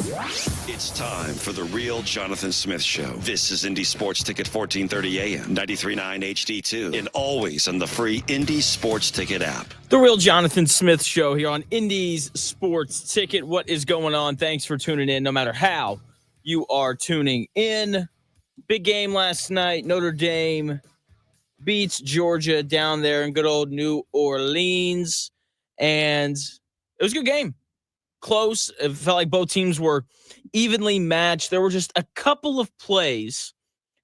It's time for the real Jonathan Smith Show. This is Indy Sports Ticket 1430 AM, 93.9 HD2, and always on the free Indy Sports Ticket app. The real Jonathan Smith Show here on Indy's Sports Ticket. What is going on? Thanks for tuning in, no matter how you are tuning in. Big game last night. Notre Dame beats Georgia down there in good old New Orleans. And it was a good game. Close. It felt like both teams were evenly matched. There were just a couple of plays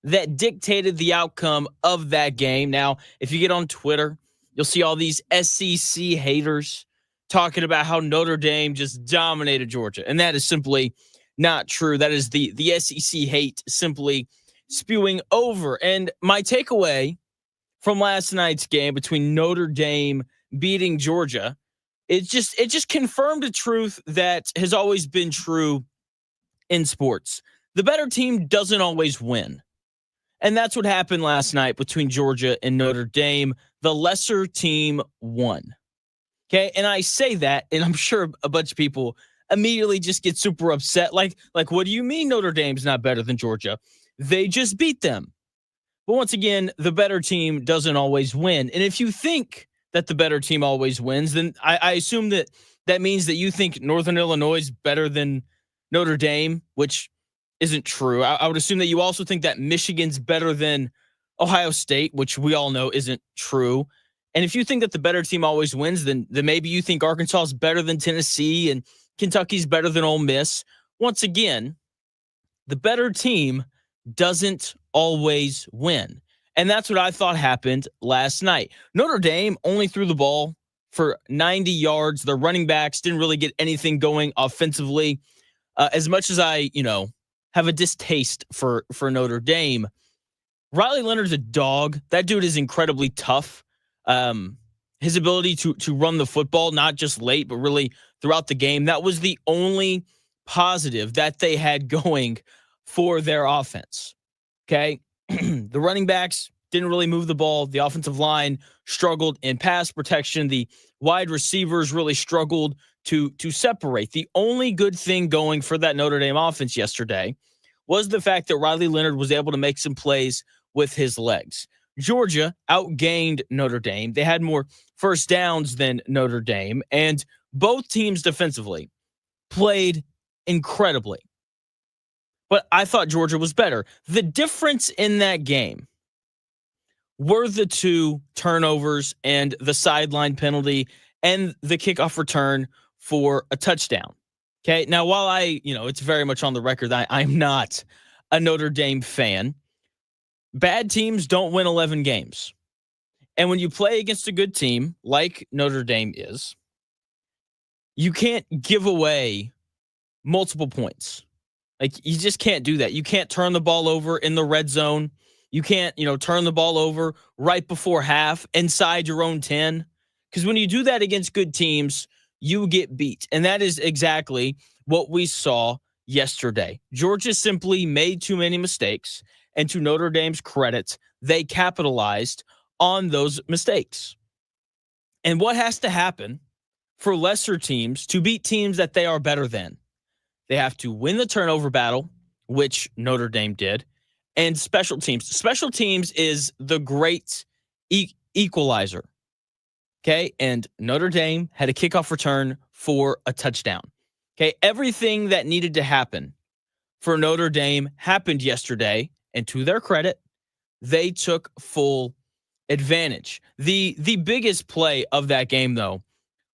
that dictated the outcome of that game. Now, if you get on Twitter, you'll see all these SEC haters talking about how Notre Dame just dominated Georgia. And that is simply not true. That is the SEC hate simply spewing over. And my takeaway from last night's game between Notre Dame beating Georgia, it just confirmed a truth that has always been true in sports. The better team doesn't always win. And that's what happened last night between Georgia and Notre Dame. The lesser team won. Okay, and I say that, and I'm sure a bunch of people immediately just get super upset. Like, what do you mean Notre Dame's not better than Georgia? They just beat them. But once again, the better team doesn't always win. And if you think that the better team always wins, then I assume that means that you think Northern Illinois is better than Notre Dame, which isn't true. I would assume that you also think that Michigan's better than Ohio State, which we all know isn't true. And if you think that the better team always wins, then maybe you think Arkansas is better than Tennessee and Kentucky's better than Ole Miss. Once again, the better team doesn't always win. And that's what I thought happened last night. Notre Dame only threw the ball for 90 yards. Their running backs didn't really get anything going offensively. As much as I, have a distaste for Notre Dame, Riley Leonard's a dog. That dude is incredibly tough. His ability to run the football, not just late, but really throughout the game, that was the only positive that they had going for their offense. Okay. The running backs didn't really move the ball. The offensive line struggled in pass protection. The wide receivers really struggled to separate. The only good thing going for that Notre Dame offense yesterday was the fact that Riley Leonard was able to make some plays with his legs. Georgia outgained Notre Dame. They had more first downs than Notre Dame, and both teams defensively played incredibly. But I thought Georgia was better. The difference in that game were the two turnovers and the sideline penalty and the kickoff return for a touchdown. Okay. Now, while it's very much on the record that I'm not a Notre Dame fan, bad teams don't win 11 games. And when you play against a good team like Notre Dame is, you can't give away multiple points. Like, you just can't do that. You can't turn the ball over in the red zone. You can't, turn the ball over right before half inside your own 10. Because when you do that against good teams, you get beat. And that is exactly what we saw yesterday. Georgia simply made too many mistakes. And to Notre Dame's credit, they capitalized on those mistakes. And what has to happen for lesser teams to beat teams that they are better than? They have to win the turnover battle, which Notre Dame did, and special teams. Special teams is the great equalizer. Okay, and Notre Dame had a kickoff return for a touchdown. Okay, everything that needed to happen for Notre Dame happened yesterday, and to their credit, they took full advantage. The biggest play of that game, though,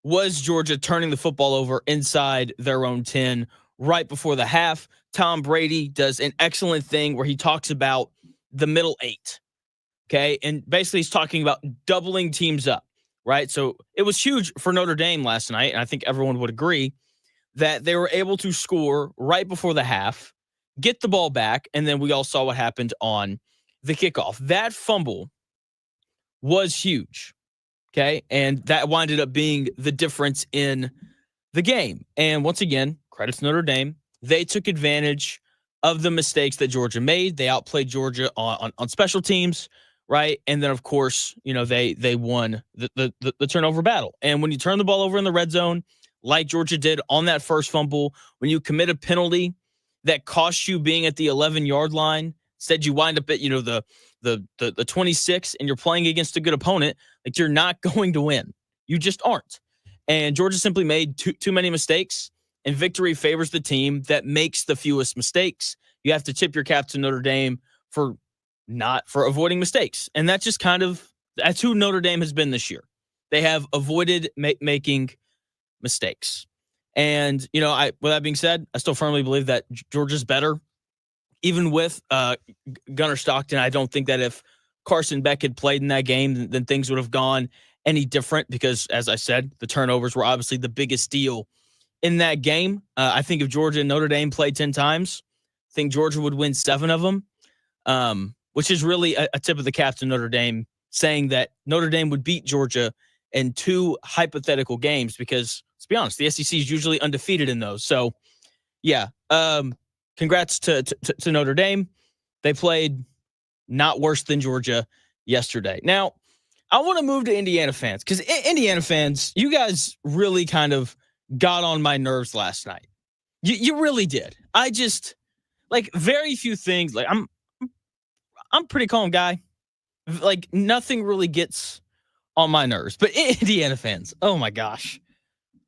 was Georgia turning the football over inside their own 10 right before the half. Tom Brady does an excellent thing where he talks about the middle 8. Okay, and basically he's talking about doubling teams up. Right. So it was huge for Notre Dame last night. And I think everyone would agree that they were able to score right before the half, get the ball back. And then we all saw what happened on the kickoff. That fumble was huge. Okay. And that winded up being the difference in the game. And once again, credit to Notre Dame. They took advantage of the mistakes that Georgia made. They outplayed Georgia on special teams. Right. And then, of course, they won the turnover battle. And when you turn the ball over in the red zone, like Georgia did on that first fumble, when you commit a penalty that costs you being at the 11-yard line, instead you wind up at, the 26 and you're playing against a good opponent, like you're not going to win. You just aren't. And Georgia simply made too many mistakes, and victory favors the team that makes the fewest mistakes. You have to tip your cap to Notre Dame for avoiding mistakes. And that's just that's who Notre Dame has been this year. They have avoided making mistakes. And, with that being said, I still firmly believe that Georgia's better. Even with Gunnar Stockton, I don't think that if Carson Beck had played in that game, then things would have gone any different because, as I said, the turnovers were obviously the biggest deal in that game. I think if Georgia and Notre Dame played 10 times, I think Georgia would win 7 of them, which is really a tip of the cap to Notre Dame, saying that Notre Dame would beat Georgia in 2 hypothetical games because, let's be honest, the SEC is usually undefeated in those. So, yeah, congrats to Notre Dame. They played not worse than Georgia yesterday. Now, I want to move to Indiana fans because Indiana fans, you guys really kind of got on my nerves last night. You really did. I just, very few things. I'm a pretty calm guy. Nothing really gets on my nerves. But Indiana fans, oh my gosh.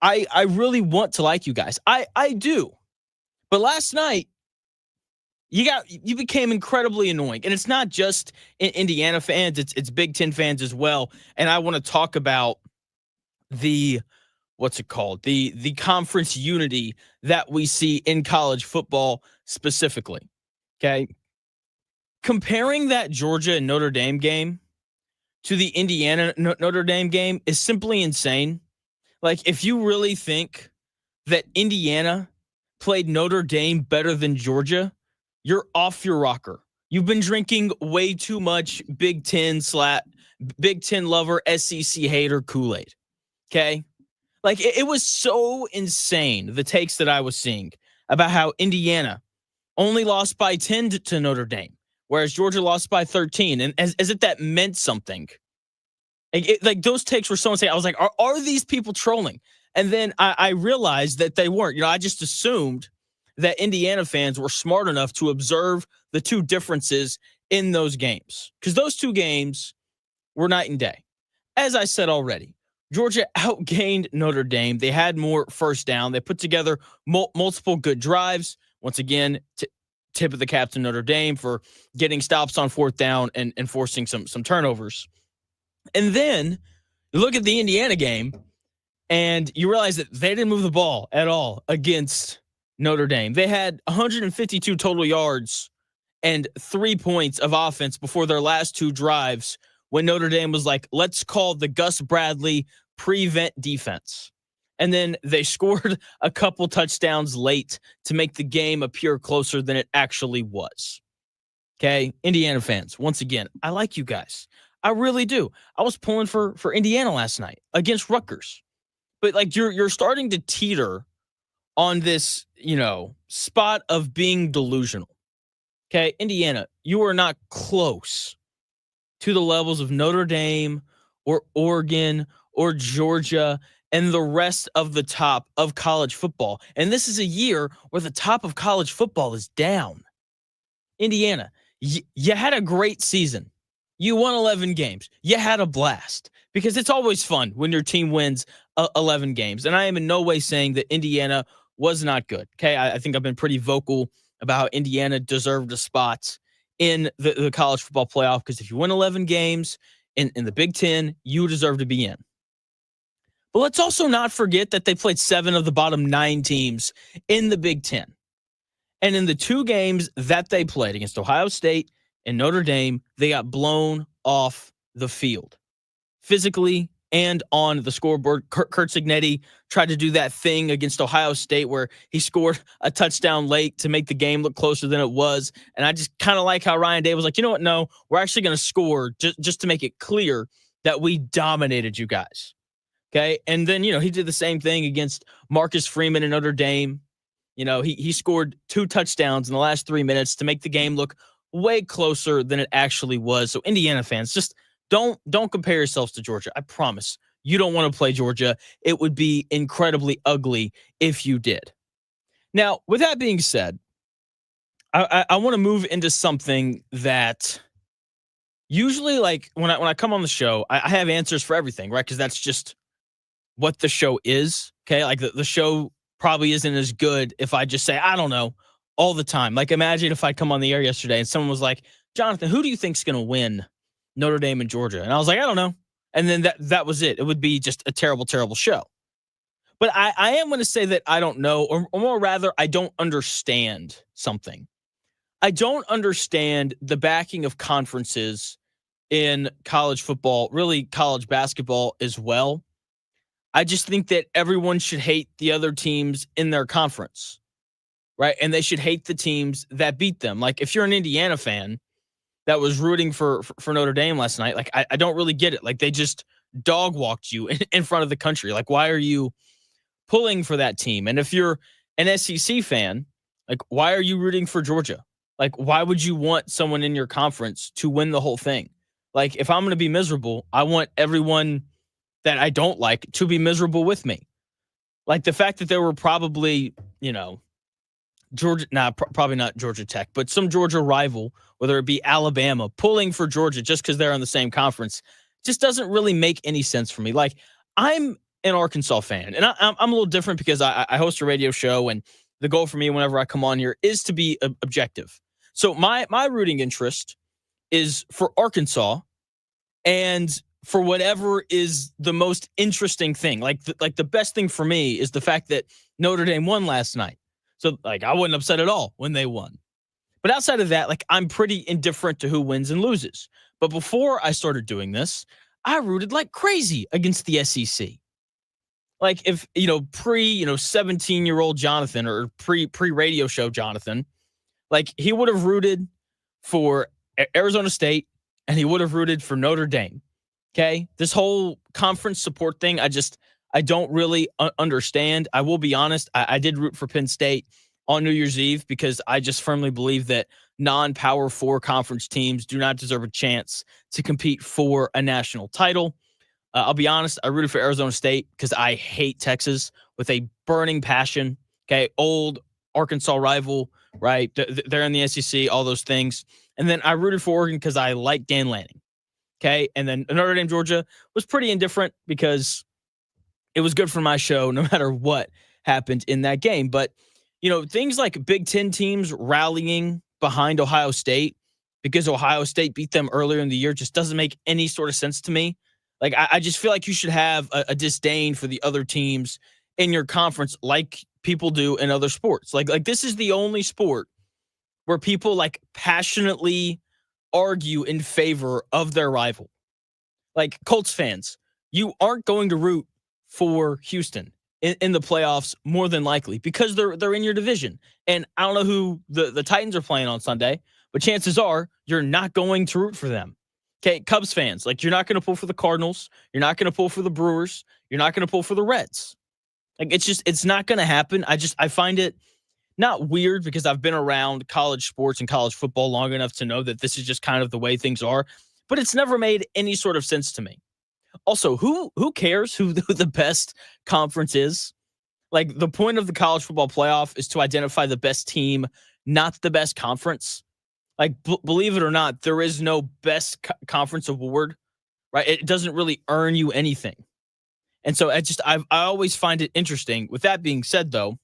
I really want to like you guys. I do. But last night, you became incredibly annoying. And it's not just Indiana fans, it's Big Ten fans as well. And I want to talk about the conference unity that we see in college football specifically. Okay. Comparing that Georgia and Notre Dame game to the Indiana Notre Dame game is simply insane. If you really think that Indiana played Notre Dame better than Georgia, you're off your rocker. You've been drinking way too much Big Ten lover, SEC hater Kool-Aid. Okay? It was so insane, the takes that I was seeing about how Indiana only lost by 10 to Notre Dame, whereas Georgia lost by 13. And as if that meant something. Those takes were so insane. I was like, are these people trolling? And then I realized that they weren't. I just assumed that Indiana fans were smart enough to observe the 2 differences in those games. Because those 2 games were night and day. As I said already, Georgia outgained Notre Dame. They had more first down. They put together multiple good drives. Once again, tip of the cap to Notre Dame for getting stops on 4th down and forcing some turnovers. And then you look at the Indiana game and you realize that they didn't move the ball at all against Notre Dame. They had 152 total yards and 3 points of offense before their last 2 drives when Notre Dame was like, let's call the Gus Bradley prevent defense. And then they scored a couple touchdowns late to make the game appear closer than it actually was. Okay, Indiana fans, once again, I like you guys. I really do. I was pulling for Indiana last night against Rutgers. But you're starting to teeter on this, spot of being delusional. Okay, Indiana, you are not close to the levels of Notre Dame or Oregon or Georgia and the rest of the top of college football. And this is a year where the top of college football is down. Indiana, you had a great season. You won 11 games. You had a blast because it's always fun when your team wins 11 games. And I am in no way saying that Indiana was not good. Okay, I think I've been pretty vocal about how Indiana deserved a spot in the college football playoff because if you win 11 games in the Big Ten, you deserve to be in. But let's also not forget that they played 7 of the bottom 9 teams in the Big Ten. And in the 2 games that they played against Ohio State and Notre Dame, they got blown off the field physically and on the scoreboard. Kurt Cignetti tried to do that thing against Ohio State where he scored a touchdown late to make the game look closer than it was. And I just kind of like how Ryan Day was like, you know what? No, we're actually going to score just to make it clear that we dominated you guys. Okay. And then, he did the same thing against Marcus Freeman and Notre Dame. He scored 2 touchdowns in the last 3 minutes to make the game look way closer than it actually was. So Indiana fans, just don't compare yourselves to Georgia. I promise You don't want to play Georgia. It would be incredibly ugly if you did. Now, with that being said, I want to move into something that usually, like when I come on the show, I have answers for everything, right? Because that's just what the show is. Okay, like the show probably isn't as good if I just say I don't know all the time. Like imagine if I come on the air yesterday and someone was like, Jonathan, who do you think's going to win Notre Dame and Georgia? And I was like, I don't know. And then that was it. It would be just a terrible, terrible show. But I am going to say that I don't know, or more rather, I don't understand something. I don't understand the backing of conferences in college football, really college basketball as well. I just think that everyone should hate the other teams in their conference, right? And they should hate the teams that beat them. Like if you're an Indiana fan that was rooting for Notre Dame last night, like I don't really get it. Like they just dog walked you in front of the country. Like why are you pulling for that team? And if you're an SEC fan, like why are you rooting for Georgia? Like why would you want someone in your conference to win the whole thing? Like if I'm going to be miserable, I want everyone that I don't like to be miserable with me. Like the fact that there were probably, Georgia, probably not Georgia Tech, but some Georgia rival, whether it be Alabama, pulling for Georgia just because they're in the same conference, just doesn't really make any sense for me. Like I'm an Arkansas fan, and I'm a little different because I host a radio show, and the goal for me whenever I come on here is to be objective. So my rooting interest is for Arkansas and for whatever is the most interesting thing. Like the best thing for me is the fact that Notre Dame won last night. So like I wasn't upset at all when they won. But outside of that, like I'm pretty indifferent to who wins and loses. But before I started doing this, I rooted like crazy against the SEC. Like if, pre 17-year-old Jonathan or pre radio show Jonathan, like he would have rooted for Arizona State and he would have rooted for Notre Dame. Okay. This whole conference support thing, I don't really understand. I will be honest. I did root for Penn State on New Year's Eve because I just firmly believe that non-Power 4 conference teams do not deserve a chance to compete for a national title. I'll be honest. I rooted for Arizona State because I hate Texas with a burning passion. Okay. Old Arkansas rival, right? They're in the SEC, all those things. And then I rooted for Oregon because I like Dan Lanning. Okay. And then Notre Dame, Georgia was pretty indifferent because it was good for my show no matter what happened in that game. But, things like Big Ten teams rallying behind Ohio State because Ohio State beat them earlier in the year just doesn't make any sort of sense to me. Like, I just feel like you should have a disdain for the other teams in your conference like people do in other sports. Like this is the only sport where people like passionately argue in favor of their rival. Like Colts fans, you aren't going to root for Houston in the playoffs more than likely because they're in your division. And I don't know who the Titans are playing on Sunday, but chances are you're not going to root for them. Okay, Cubs fans, like you're not going to pull for the Cardinals. You're not going to pull for the Brewers. You're not going to pull for the Reds. Like it's not going to happen. I find it not weird because I've been around college sports and college football long enough to know that this is just kind of the way things are, but it's never made any sort of sense to me. Also, who cares who the best conference is? Like the point of the college football playoff is to identify the best team, not the best conference. Like, believe it or not, there is no best conference award, right? It doesn't really earn you anything. And so I always find it interesting. With that being said, though,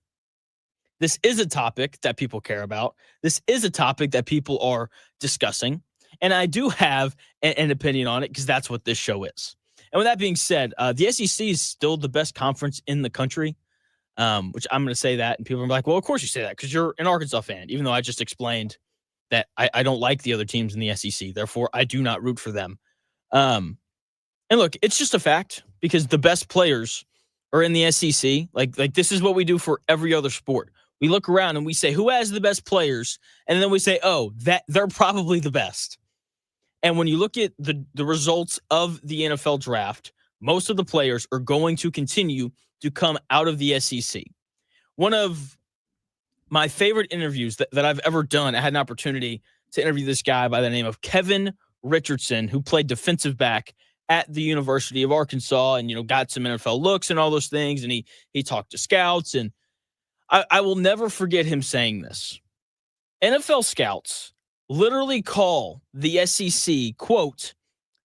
this is a topic that people care about. This is a topic that people are discussing. And I do have an opinion on it because that's what this show is. And with that being said, the SEC is still the best conference in the country, which I'm going to say that. And people are like, well, of course you say that because you're an Arkansas fan, even though I just explained that I don't like the other teams in the SEC. Therefore, I do not root for them. And look, it's just a fact because the best players are in the SEC. Like this is what we do for every other sport. We look around and we say, who has the best players? And then we say, oh, that they're probably the best. And when you look at the results of the NFL draft, most of the players are going to continue to come out of the SEC. One of my favorite interviews that I've ever done, I had an opportunity to interview this guy by the name of Kevin Richardson, who played defensive back at the University of Arkansas and, got some NFL looks and all those things. And he talked to scouts. And I will never forget him saying this. NFL scouts literally call the SEC, quote,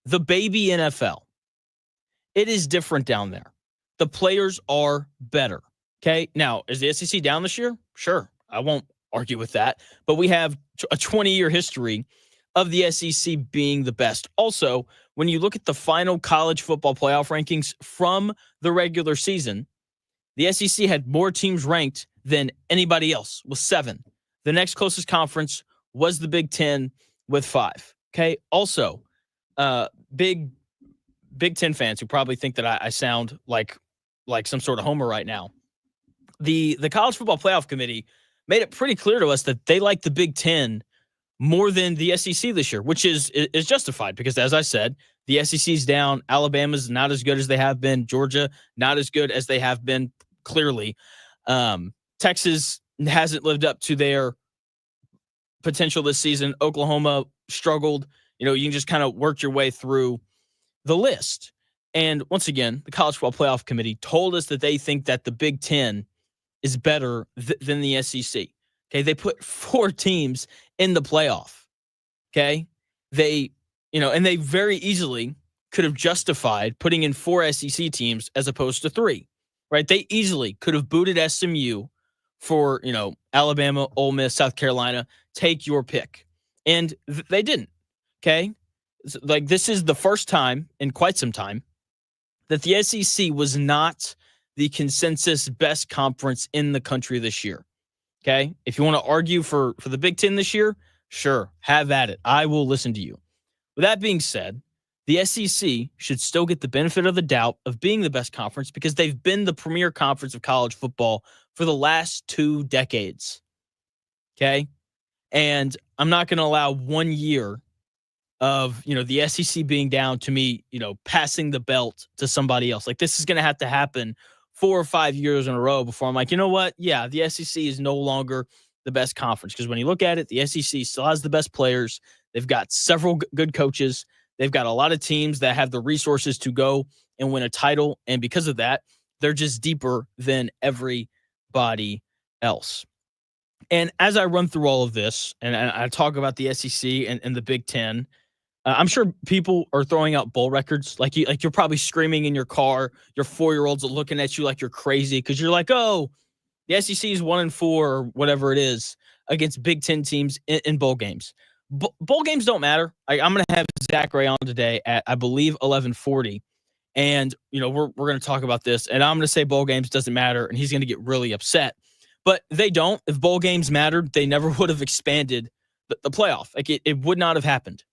the baby NFL. It is different down there. The players are better. Okay. Now, is the SEC down this year? Sure. I won't argue with that. But we have a 20-year history of the SEC being the best. Also, when you look at the final college football playoff rankings from the regular season, the SEC had more teams ranked than anybody else with 7. The next closest conference was the Big Ten with 5. Okay. Also, big Big Ten fans who probably think that I sound like some sort of homer right now. The College Football Playoff Committee made it pretty clear to us that they like the Big Ten more than the SEC this year, which is justified because, as I said, the SEC's down. Alabama's not as good as they have been. Georgia, not as good as they have been, clearly. Texas hasn't lived up to their potential this season. Oklahoma struggled. You can just kind of work your way through the list. And once again, the College Football Playoff Committee told us that they think that the Big Ten is better than the SEC. Okay, they put 4 teams in the playoff. Okay, they very easily could have justified putting in 4 SEC teams as opposed to 3. Right? They easily could have booted SMU for Alabama, Ole Miss, South Carolina. Take your pick, and they didn't. Okay, this is the first time in quite some time that the SEC was not the consensus best conference in the country this year. Okay, if you want to argue for the Big Ten this year, sure, have at it. I will listen to you. With that being said, the SEC should still get the benefit of the doubt of being the best conference because they've been the premier conference of college football for the last 2 decades. Okay, and I'm not going to allow 1 year of the SEC being down to me, passing the belt to somebody else. Like, this is going to have to happen 4 or 5 years in a row before I'm like, you know what? Yeah, the SEC is no longer the best conference because when you look at it, the SEC still has the best players. They've got several good coaches. They've got a lot of teams that have the resources to go and win a title. And because of that, they're just deeper than everybody else. And as I run through all of this and I talk about the SEC and the Big Ten, I'm sure people are throwing out bowl records. Like you're probably screaming in your car. Your 4-year-olds are looking at you like you're crazy because you're like, oh, the SEC is 1-4 or whatever it is against Big Ten teams in bowl games. Bowl games don't matter. I'm going to have Zack Gray on today at, I believe, 11:40. And, we're going to talk about this. And I'm going to say bowl games doesn't matter. And he's going to get really upset. But they don't. If bowl games mattered, they never would have expanded the playoff. Like it would not have happened.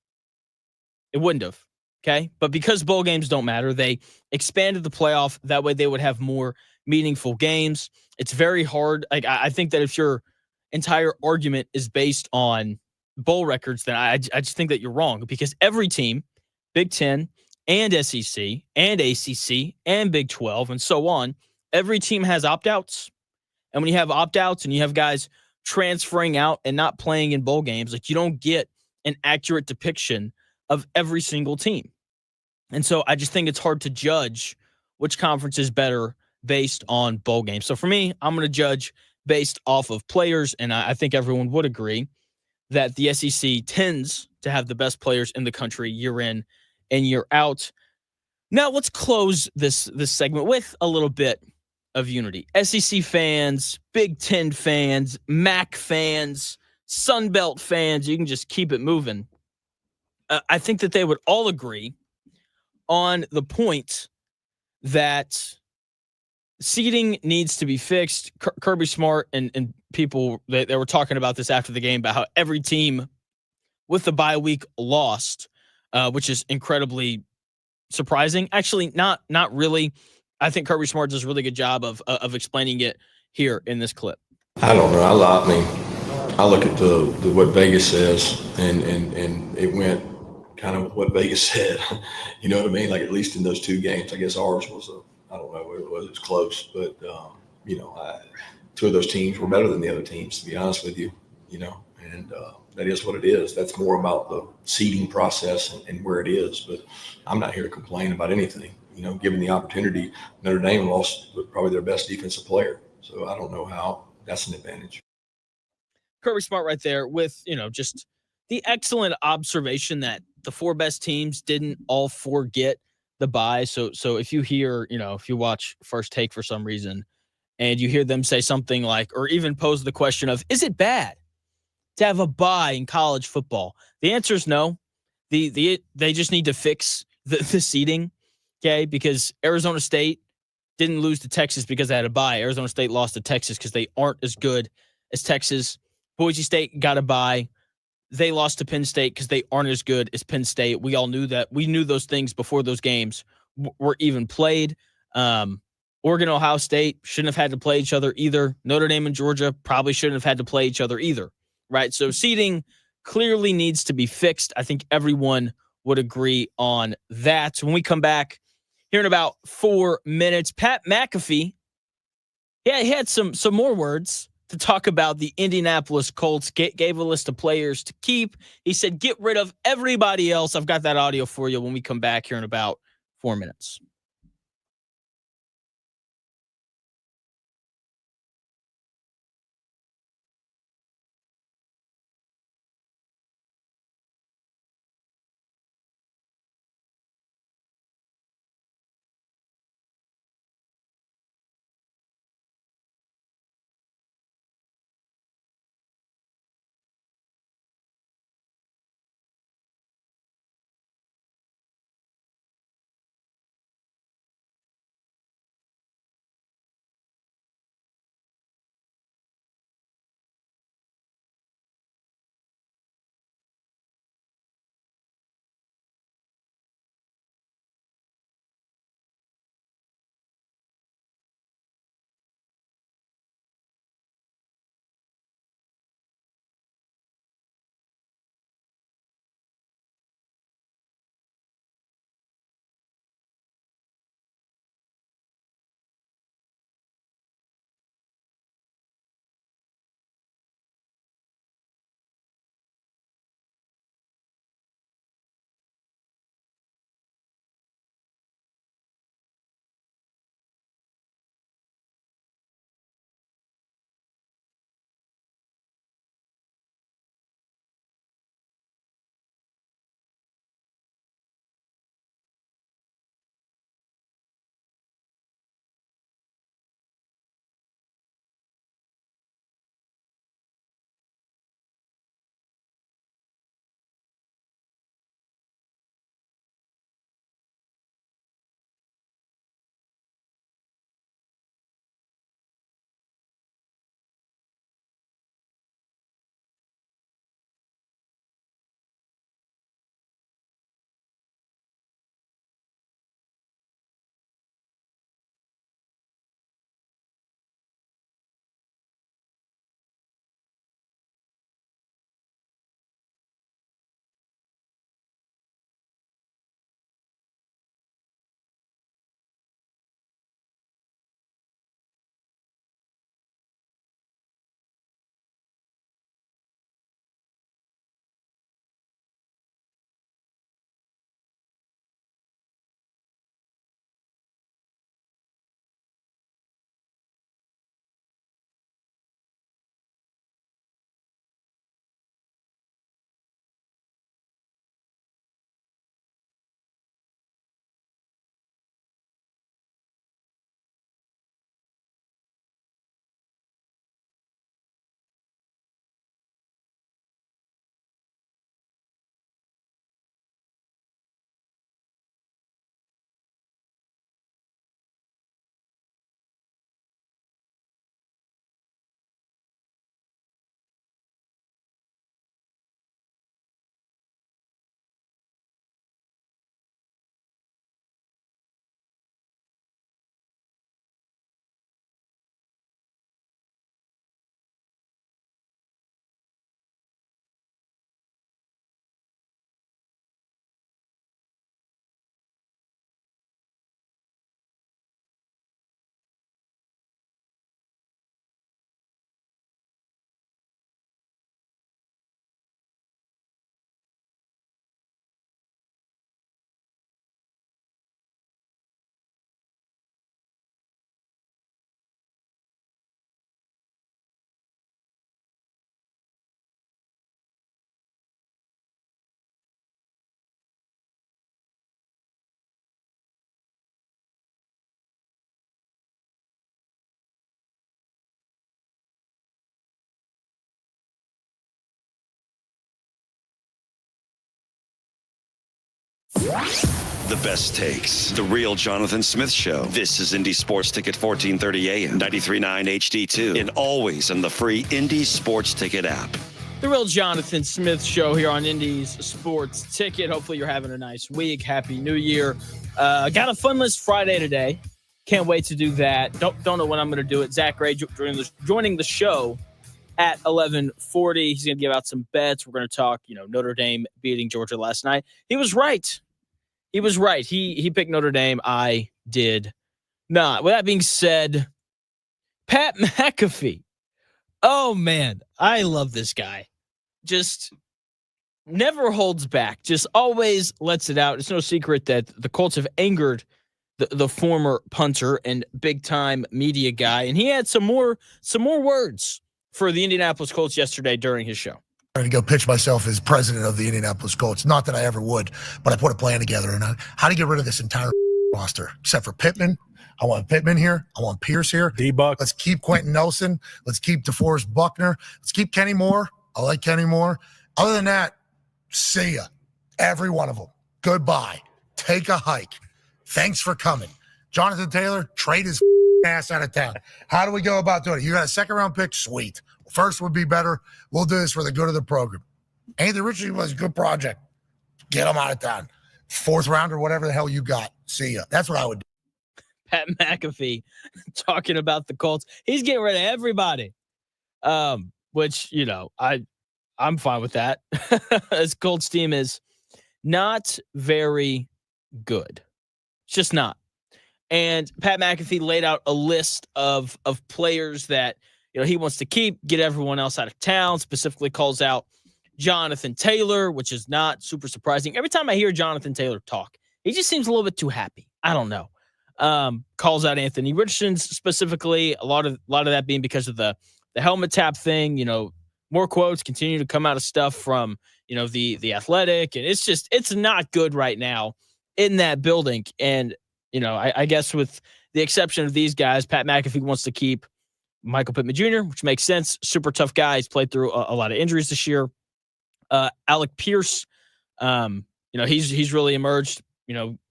It wouldn't have. Okay. But because bowl games don't matter, they expanded the playoff. That way they would have more meaningful games. It's very hard. I think that if your entire argument is based on bowl records, then I just think that you're wrong because every team, Big Ten and SEC and ACC and Big 12 and so on, every team has opt-outs. And when you have opt-outs and you have guys transferring out and not playing in bowl games, like you don't get an accurate depiction of every single team. And so I just think it's hard to judge which conference is better based on bowl games. So for me, I'm going to judge based off of players, and I think everyone would agree that the SEC tends to have the best players in the country year in and year out. Now let's close this segment with a little bit of unity. SEC fans, Big Ten fans, MAC fans, Sun Belt fans, you can just keep it moving. I think that they would all agree on the point that seeding needs to be fixed. Kirby Smart and people, they were talking about this after the game about how every team with the bye week lost, which is incredibly surprising. Actually, not really. I think Kirby Smart does a really good job of explaining it here in this clip. I don't know. I look at the what Vegas says, and it went kind of what Vegas said. You know what I mean? Like, at least in those 2 games, I guess ours was I don't know what it was. It was close, but 2 of those teams were better than the other teams, to be honest with you. And that is what it is. That's more about the seeding process and where it is. But I'm not here to complain about anything. Given the opportunity, Notre Dame lost probably their best defensive player. So I don't know how that's an advantage. Kirby Smart right there with, just the excellent observation that the four best teams didn't all forget the bye. So if you hear, if you watch First Take for some reason and you hear them say something like, or even pose the question of, is it bad to have a bye in college football? The answer is no. They just need to fix the seeding, okay? Because Arizona State didn't lose to Texas because they had a bye. Arizona State lost to Texas because they aren't as good as Texas. Boise State got a bye. They lost to Penn State because they aren't as good as Penn State. We all knew that. We knew those things before those games were even played. Oregon, Ohio State shouldn't have had to play each other either. Notre Dame and Georgia probably shouldn't have had to play each other either, right? So seeding clearly needs to be fixed. I think everyone would agree on that. When we come back here in about 4 minutes, Pat McAfee, he had some more words to talk about the Indianapolis Colts. Gave a list of players to keep. He said, get rid of everybody else. I've got that audio for you when we come back here in about 4 minutes. The best takes. The real Jonathan Smith Show. This is Indy Sports Ticket 1430 AM, 93.9 HD2, and always on the free Indy Sports Ticket app. The real Jonathan Smith Show here on Indy's Sports Ticket. Hopefully you're having a nice week. Happy New Year. Got a fun list Friday today. Can't wait to do that. Don't know when I'm going to do it. Zack Gray joining the show at 11:40. He's going to give out some bets. We're going to talk, Notre Dame beating Georgia last night. He was right. He picked Notre Dame. I did not. With that being said, Pat McAfee. Oh, man. I love this guy. Just never holds back. Just always lets it out. It's no secret that the Colts have angered the former punter and big-time media guy. And he had some more words for the Indianapolis Colts yesterday during his show. I'm going to go pitch myself as president of the Indianapolis Colts. Not that I ever would, but I put a plan together. And how to get rid of this entire roster, except for Pittman. I want Pittman here. I want Pierce here. D-Buck. Let's keep Quentin Nelson. Let's keep DeForest Buckner. Let's keep Kenny Moore. I like Kenny Moore. Other than that, see ya. Every one of them. Goodbye. Take a hike. Thanks for coming. Jonathan Taylor, trade his ass out of town. How do we go about doing it? You got a second-round pick? Sweet. First would be better. We'll do this for the good of the program. Anthony Richardson was a good project. Get him out of town. Fourth round or whatever the hell you got. See ya. That's what I would do. Pat McAfee talking about the Colts. He's getting rid of everybody. Which, I'm fine with that. This Colts team is not very good. It's just not. And Pat McAfee laid out a list of players that he wants to keep, get everyone else out of town, specifically calls out Jonathan Taylor, which is not super surprising. Every time I hear Jonathan Taylor talk, he just seems a little bit too happy. I don't know. Calls out Anthony Richardson specifically, a lot of that being because of the helmet tap thing. More quotes continue to come out of stuff from, the Athletic, and it's not good right now in that building. And, I guess with the exception of these guys, Pat McAfee wants to keep Michael Pittman Jr., which makes sense. Super tough guy. He's played through a lot of injuries this year. Alec Pierce, he's really emerged,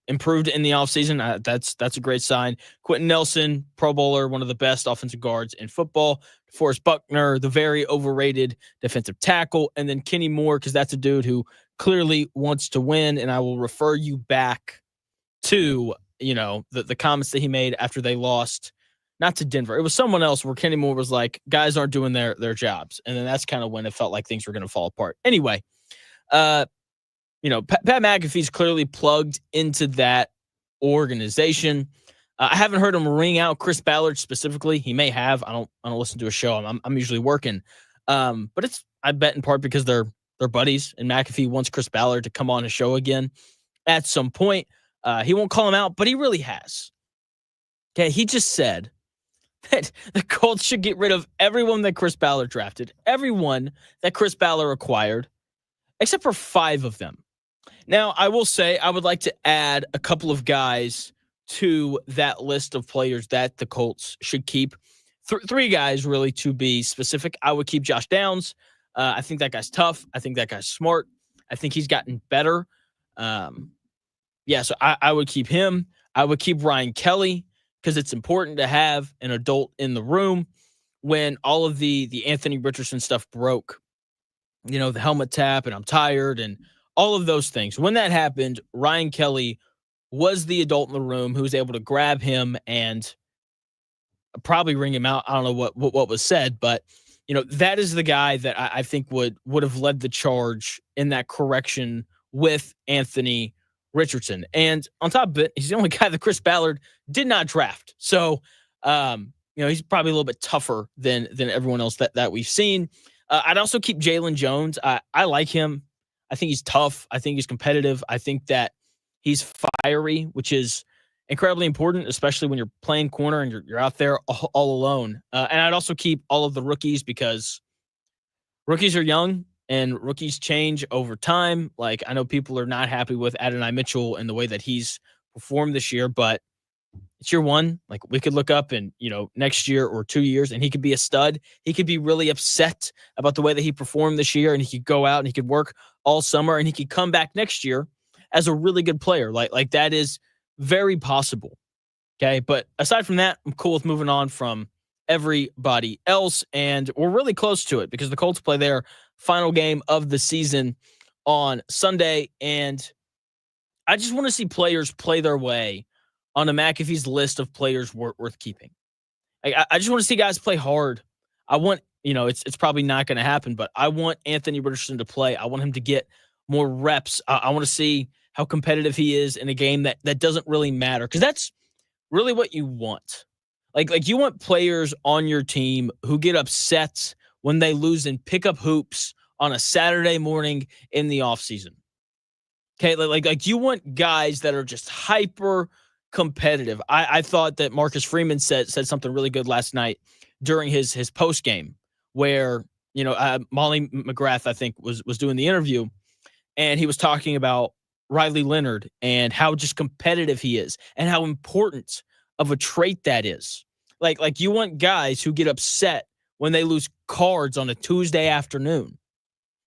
improved in the offseason. That's a great sign. Quentin Nelson, Pro Bowler, one of the best offensive guards in football. DeForest Buckner, the very overrated defensive tackle. And then Kenny Moore, because that's a dude who clearly wants to win. And I will refer you back to, the comments that he made after they lost, not to Denver. It was someone else where Kenny Moore was like, guys aren't doing their jobs. And then that's kind of when it felt like things were going to fall apart. Anyway, Pat McAfee's clearly plugged into that organization. I haven't heard him ring out Chris Ballard specifically. He may have. I don't listen to a show. I'm usually working. But I bet in part because they're buddies, and McAfee wants Chris Ballard to come on his show again at some point. He won't call him out, but he really has. Okay, he just said that the Colts should get rid of everyone that Chris Ballard drafted, everyone that Chris Ballard acquired, except for 5 of them. Now, I will say I would like to add a couple of guys to that list of players that the Colts should keep. 3 guys, really, to be specific. I would keep Josh Downs. I think that guy's tough. I think that guy's smart. I think he's gotten better. So I would keep him. I would keep Ryan Kelly because it's important to have an adult in the room when all of the Anthony Richardson stuff broke. The helmet tap and I'm tired and all of those things. When that happened, Ryan Kelly was the adult in the room who was able to grab him and probably ring him out. I don't know what was said, but that is the guy that I think would have led the charge in that correction with Anthony Richardson. And on top of it, he's the only guy that Chris Ballard did not draft. So, he's probably a little bit tougher than everyone else that we've seen. I'd also keep Jalen Jones. I like him. I think he's tough. I think he's competitive. I think that he's fiery, which is incredibly important, especially when you're playing corner and you're out there all alone. And I'd also keep all of the rookies because rookies are young and rookies change over time. Like, I know people are not happy with Adonai Mitchell and the way that he's performed this year, but it's year 1. Like, we could look up in, next year or 2 years and he could be a stud. He could be really upset about the way that he performed this year, and he could go out and he could work all summer and he could come back next year as a really good player. Like that is very possible. Okay. But aside from that, I'm cool with moving on from everybody else. And we're really close to it because the Colts play their final game of the season on Sunday. And I just want to see players play their way on a McAfee's list of players worth keeping. I just want to see guys play hard. I want, it's probably not going to happen, but I want Anthony Richardson to play. I want him to get more reps. I want to see how competitive he is in a game that doesn't really matter, because that's really what you want. Like you want players on your team who get upset when they lose and pick up hoops on a Saturday morning in the offseason. Okay, like you want guys that are just hyper competitive. I thought that Marcus Freeman said something really good last night during his post game, where Molly McGrath, I think, was doing the interview, and he was talking about Riley Leonard and how just competitive he is and how important of a trait that is. Like you want guys who get upset when they lose cards on a Tuesday afternoon.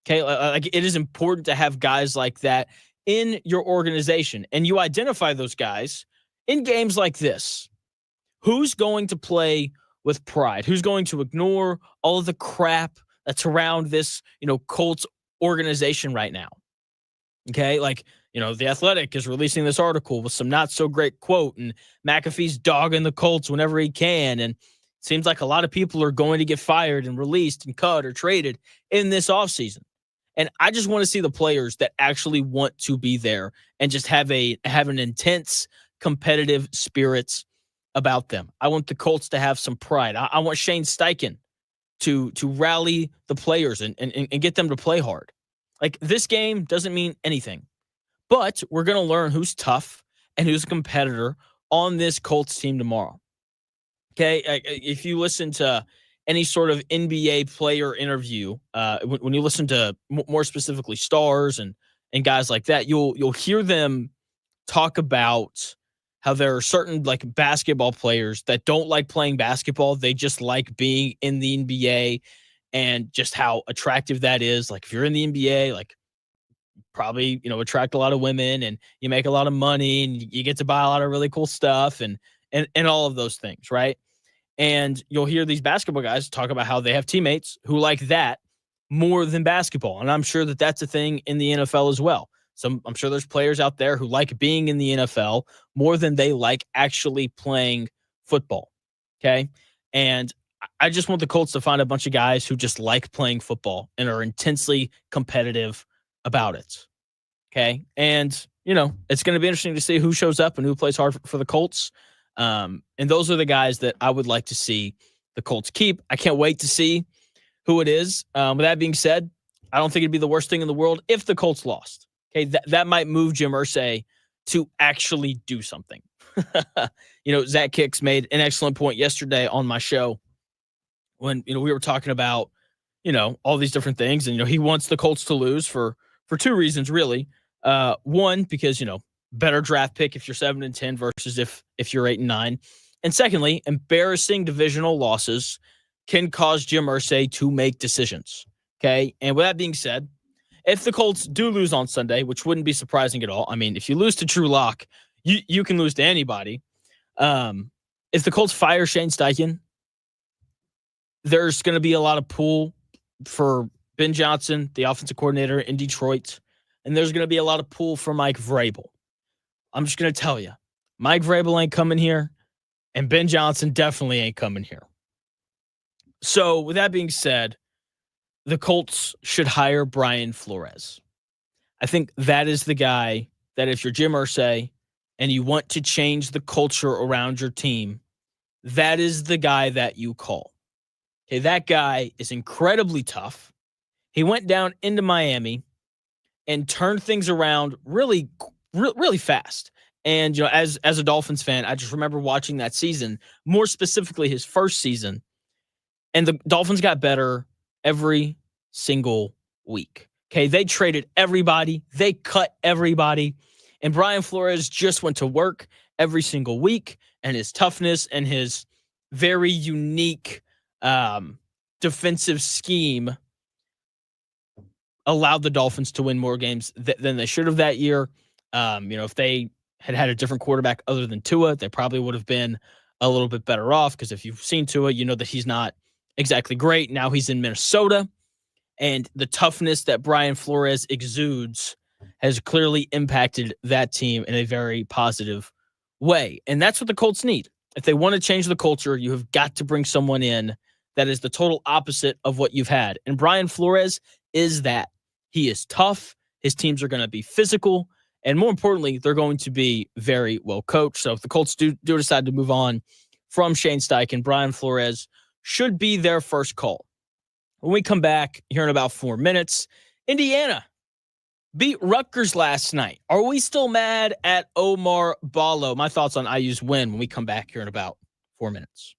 Okay, like it is important to have guys like that in your organization, and you identify those guys in games like this. Who's going to play with pride? Who's going to ignore all of the crap that's around this, Colts organization right now? Okay, like, The Athletic is releasing this article with some not so great quote, and McAfee's dogging the Colts whenever he can, and it seems like a lot of people are going to get fired and released and cut or traded in this offseason. And I just want to see the players that actually want to be there and just have an intense competitive spirits about them. I want the Colts to have some pride. I want Shane Steichen to rally the players and get them to play hard. Like, this game doesn't mean anything, but we're going to learn who's tough and who's a competitor on this Colts team tomorrow. Okay, if you listen to any sort of NBA player interview, when you listen to more specifically stars and guys like that, you'll hear them talk about how there are certain like basketball players that don't like playing basketball. They just like being in the NBA, and just how attractive that is. Like, if you're in the NBA, like, probably, attract a lot of women, and you make a lot of money, and you get to buy a lot of really cool stuff and all of those things, right? And you'll hear these basketball guys talk about how they have teammates who like that more than basketball. And I'm sure that that's a thing in the NFL as well. So I'm sure there's players out there who like being in the NFL more than they like actually playing football. Okay. And I just want the Colts to find a bunch of guys who just like playing football and are intensely competitive about it. Okay. And, it's going to be interesting to see who shows up and who plays hard for the Colts. And those are the guys that I would like to see the Colts keep. I can't wait to see who it is. With that being said, I don't think it'd be the worst thing in the world if the Colts lost. Okay, that might move Jim Irsay to actually do something. Zach Kicks made an excellent point yesterday on my show when we were talking about all these different things, and he wants the Colts to lose for two reasons, really. One, because better draft pick if you're 7-10 versus if you're 8-9. And secondly, embarrassing divisional losses can cause Jim Irsay to make decisions. Okay. And with that being said, if the Colts do lose on Sunday, which wouldn't be surprising at all. I mean, if you lose to Drew Lock, you can lose to anybody. If the Colts fire Shane Steichen, there's going to be a lot of pull for Ben Johnson, the offensive coordinator in Detroit. And there's going to be a lot of pull for Mike Vrabel. I'm just going to tell you, Mike Vrabel ain't coming here, and Ben Johnson definitely ain't coming here. So with that being said, the Colts should hire Brian Flores. I think that is the guy that, if you're Jim Irsay and you want to change the culture around your team, that is the guy that you call. Okay, that guy is incredibly tough. He went down into Miami and turned things around really fast. And, as a Dolphins fan, I just remember watching that season, more specifically his first season, and the Dolphins got better every single week. Okay, they traded everybody. They cut everybody. And Brian Flores just went to work every single week, and his toughness and his very unique defensive scheme allowed the Dolphins to win more games than they should have that year. If they had a different quarterback other than Tua, they probably would have been a little bit better off, because if you've seen Tua, you know that he's not exactly great. Now he's in Minnesota, and the toughness that Brian Flores exudes has clearly impacted that team in a very positive way. And that's what the Colts need. If they want to change the culture, you have got to bring someone in that is the total opposite of what you've had. And Brian Flores is that. He is tough. His teams are going to be physical. And more importantly, they're going to be very well coached. So if the Colts do decide to move on from Shane Steichen, Brian Flores should be their first call. When we come back here in about 4 minutes, Indiana beat Rutgers last night. Are we still mad at Omar Ballo? My thoughts on IU's win when we come back here in about 4 minutes.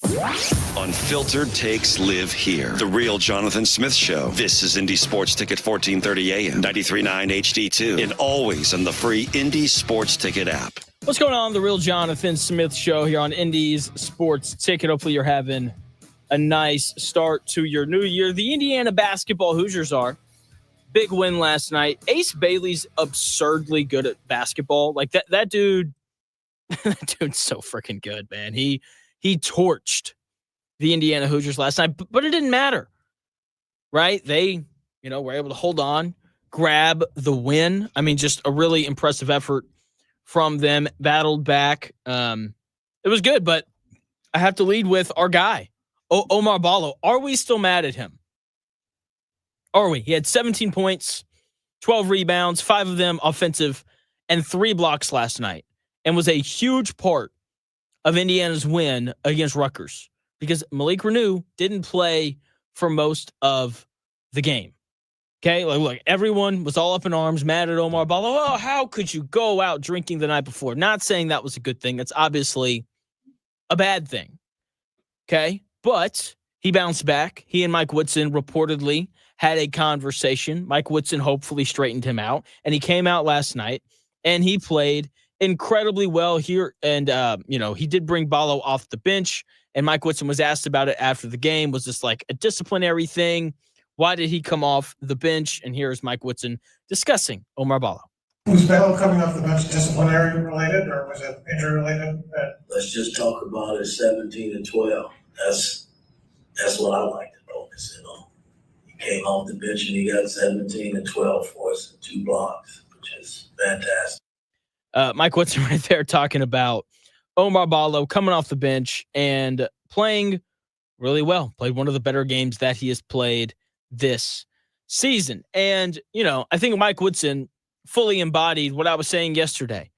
Unfiltered takes live here. The Real Jonathan Smith Show. This is Indy Sports Ticket 1430 AM, 93.9 HD2, and always on the free Indy Sports Ticket app. What's going on? The Real Jonathan Smith Show here on Indy's Sports Ticket. Hopefully you're having a nice start to your new year. The Indiana basketball Hoosiers are. Big win last night. Ace Bailey's absurdly good at basketball. Like that dude, that dude's so freaking good, man. He torched the Indiana Hoosiers last night, but it didn't matter, right? They, were able to hold on, grab the win. I mean, just a really impressive effort from them, battled back. It was good, but I have to lead with our guy, Omar Ballo. Are we still mad at him? Are we? He had 17 points, 12 rebounds, 5 of them offensive, and 3 blocks last night, and was a huge part of Indiana's win against Rutgers because Malik Renew didn't play for most of the game. Okay, look, everyone was all up in arms, mad at Omar Ballo. Oh, how could you go out drinking the night before? Not saying that was a good thing. That's obviously a bad thing. Okay, but he bounced back. He and Mike Woodson reportedly had a conversation. Mike Woodson hopefully straightened him out, and he came out last night, and he played incredibly well here. And, he did bring Ballo off the bench, and Mike Woodson was asked about it after the game. Was this like a disciplinary thing? Why did he come off the bench? And here's Mike Woodson discussing Omar Ballo. Was Ballo coming off the bench disciplinary related, or was it injury related? Let's just talk about it. 17 and 12. That's what I like to focus in on. He came off the bench and he got 17 and 12 for us, 2 blocks, which is fantastic. Mike Woodson right there talking about Omar Ballo coming off the bench and playing really well. Played one of the better games that he has played this season. And, I think Mike Woodson fully embodied what I was saying yesterday.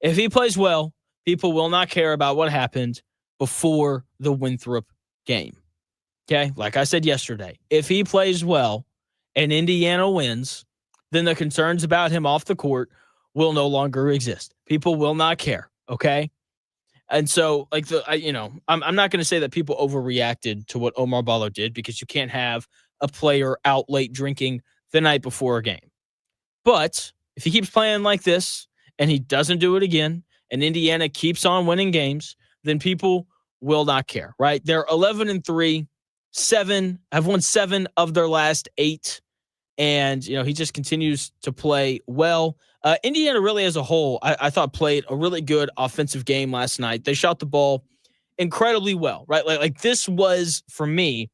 If he plays well, people will not care about what happened before the Winthrop game. Okay? Like I said yesterday, if he plays well and Indiana wins, then the concerns about him off the court will no longer exist. People will not care, okay? And so, I'm not going to say that people overreacted to what Omar Ballo did because you can't have a player out late drinking the night before a game. But if he keeps playing like this and he doesn't do it again and Indiana keeps on winning games, then people will not care, right? They're 11-3, have won 7 of their last 8. And, he just continues to play well. Indiana really as a whole, I thought played a really good offensive game last night. They shot the ball incredibly well, right? Like this was, for me,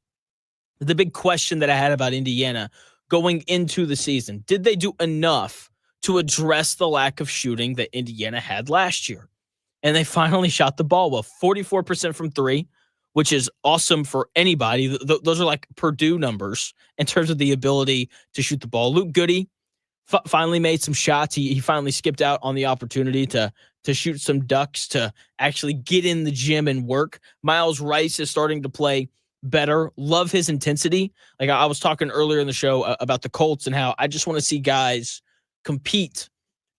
the big question that I had about Indiana going into the season. Did they do enough to address the lack of shooting that Indiana had last year? And they finally shot the ball well, 44% from 3, which is awesome for anybody. Those are like Purdue numbers in terms of the ability to shoot the ball. Luke Goody finally made some shots. He finally skipped out on the opportunity to shoot some ducks, to actually get in the gym and work. Miles Rice is starting to play better. Love his intensity. Like I was talking earlier in the show about the Colts and how I just want to see guys compete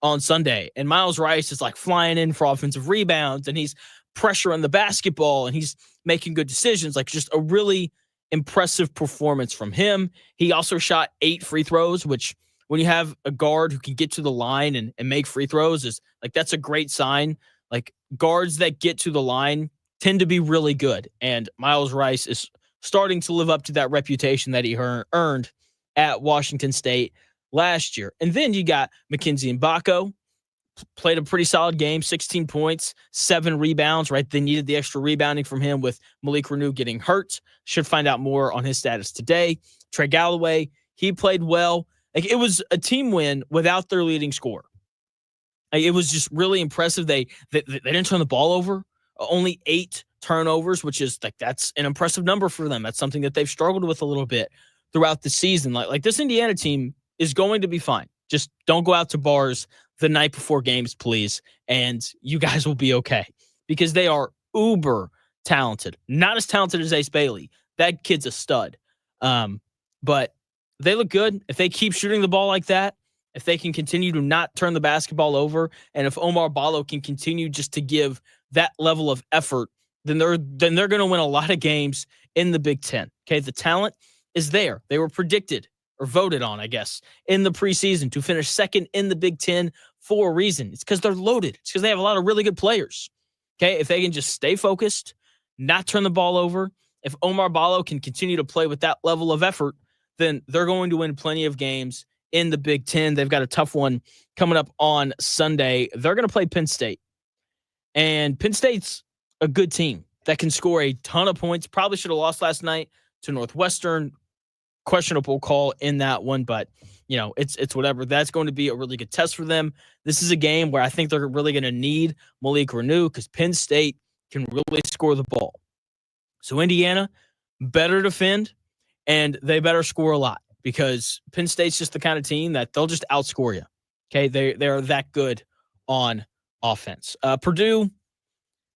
on Sunday. And Miles Rice is like flying in for offensive rebounds, and he's pressuring the basketball, and he's making good decisions. Like just a really impressive performance from him. He also shot 8 free throws, which when you have a guard who can get to the line and make free throws is like, that's a great sign. Like guards that get to the line tend to be really good. And Miles Rice is starting to live up to that reputation that he earned at Washington State last year. And then you got Mackenzie Mbako, played a pretty solid game, 16 points, 7 rebounds, right? They needed the extra rebounding from him with Malik Renew getting hurt. Should find out more on his status today. Trey Galloway, he played well. Like it was a team win without their leading scorer. Like, it was just really impressive. They didn't turn the ball over. Only 8 turnovers, which is like that's an impressive number for them. That's something that they've struggled with a little bit throughout the season. Like this Indiana team is going to be fine. Just don't go out to bars the night before games, please, and you guys will be okay because they are uber talented. Not as talented as Ace Bailey. That kid's a stud. But they look good. If they keep shooting the ball like that, if they can continue to not turn the basketball over, and if Omar Ballo can continue just to give that level of effort then they're going to win a lot of games in the Big Ten. Okay, the talent is there. They were predicted or voted on, I guess, in the preseason to finish second in the Big Ten for a reason. It's because they're loaded. It's because they have a lot of really good players. Okay, if they can just stay focused, not turn the ball over, if Omar Ballo can continue to play with that level of effort, then they're going to win plenty of games in the Big Ten. They've got a tough one coming up on Sunday. They're going to play Penn State. And Penn State's a good team that can score a ton of points. Probably should have lost last night to Northwestern. Questionable call in that one, but it's whatever. That's going to be a really good test for them. This is a game where I think they're really going to need Malik Renew because Penn State can really score the ball. So Indiana better defend, and they better score a lot because Penn State's just the kind of team that they'll just outscore you. Okay, they are that good on offense. Purdue,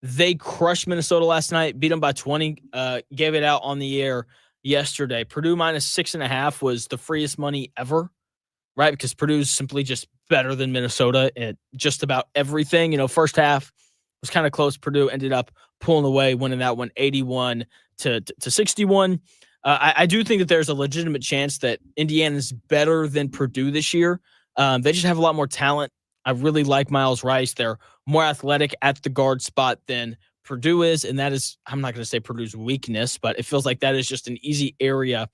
they crushed Minnesota last night, beat them by 20, gave it out on the air yesterday. Purdue minus 6.5 was the freest money ever, right? Because Purdue's simply just better than Minnesota at just about everything. First half was kind of close. Purdue ended up pulling away, winning that one 81 to 61. I do think that there's a legitimate chance that Indiana's better than Purdue this year. They just have a lot more talent. I really like Miles Rice. They're more athletic at the guard spot than Purdue is, and that is, I'm not going to say Purdue's weakness, but it feels like that is just an easy area